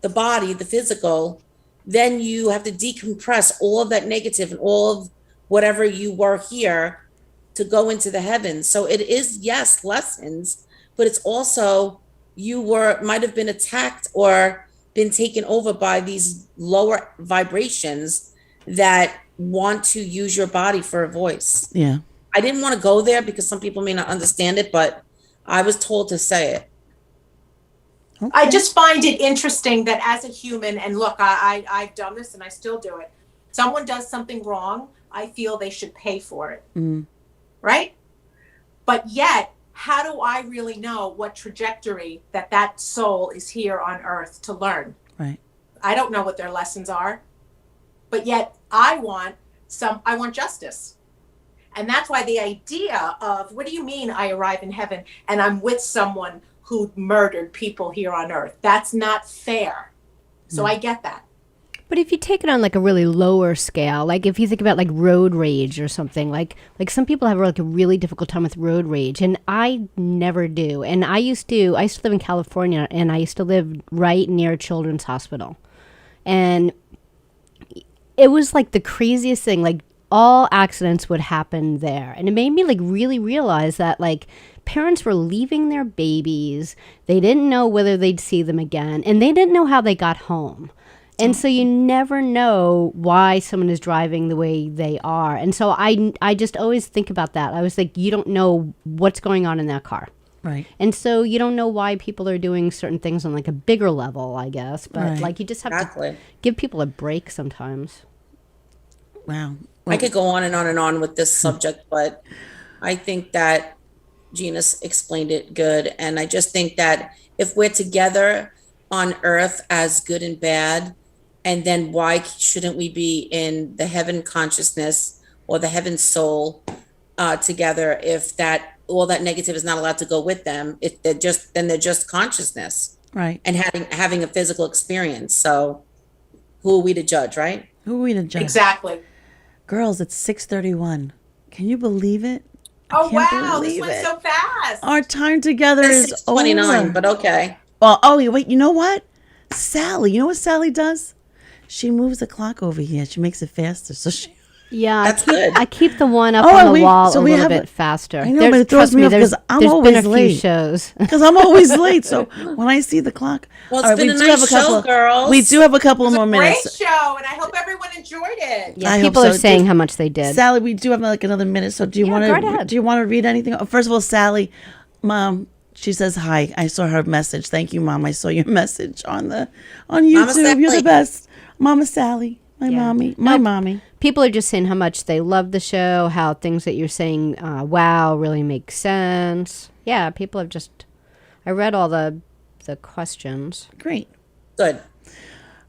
body, the physical, then you have to decompress all of that negative and all of whatever you were here to go into the heavens. So it is, yes, lessons, but it's also might have been attacked or been taken over by these lower vibrations that want to use your body for a voice. Yeah. I didn't want to go there because some people may not understand it, but I was told to say it. Okay. I just find it interesting that as a human, and look, I've done this and I still do it. Someone does something wrong, I feel they should pay for it. Right? But yet, how do I really know what trajectory that soul is here on earth to learn? Right. I don't know what their lessons are, but yet I want justice. And that's why the idea of, what do you mean I arrive in heaven and I'm with someone who murdered people here on earth? That's not fair. So I get that. But if you take it on like a really lower scale, like if you think about like road rage or something, like some people have like a really difficult time with road rage, and I never do. And I used to live in California, and I used to live right near Children's Hospital. And it was like the craziest thing, like all accidents would happen there. And it made me like really realize that like parents were leaving their babies. They didn't know whether they'd see them again, and they didn't know how they got home. And so you never know why someone is driving the way they are. And so I just always think about that. I was like, you don't know what's going on in that car. Right. And so you don't know why people are doing certain things on like a bigger level, I guess. But like you just have to give people a break sometimes. Wow. I could go on and on with this subject, but I think that Gina explained it good. And I just think that if we're together on earth as good and bad, and then why shouldn't we be in the heaven consciousness or the heaven soul together if that all that negative is not allowed to go with them? If they're just then they're just consciousness, Right. and having a physical experience. So who are we to judge, right? Who are we to judge? Exactly. Girls, it's 6:31. Can you believe it? Oh, can't wow. This believe went it. so fast. Our time together is It's 29, over. but okay. Well, oh, wait, you know what? Sally, you know what Sally does? She moves the clock over here. She makes it faster. So she. Yeah, That's good. I keep the one up Oh, on the we- wall so a we little have bit a- faster. I know, but it throws trust me off there's 'cause I'm there's always been a few late. shows. Because I'm always late. So when I see the clock. Well, it's all right, been we a do nice have a couple, show, girls. We do have a couple It was more a minutes. great show, and I hope everyone enjoyed it. Yeah, I hope people are so. saying how much they did. Sally, we do have like another minute. So do you Yeah, want go right to ahead. do you want to read anything? Oh, first of all, Sally, Mom, she says hi. I saw her message. Thank you, Mom. I saw your message on YouTube. You're the Sally. best, Mama Sally. My Yeah. mommy. My mommy. People are just saying how much they love the show, how things that you're saying, wow, really make sense. Yeah, people have just. I read all the questions. Great. Good.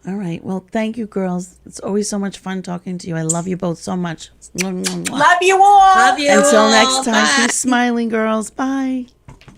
All right. Well, thank you, girls. It's always so much fun talking to you. I love you both so much. Love you all. Love you. Until all. next time, Bye. keep smiling, girls. Bye.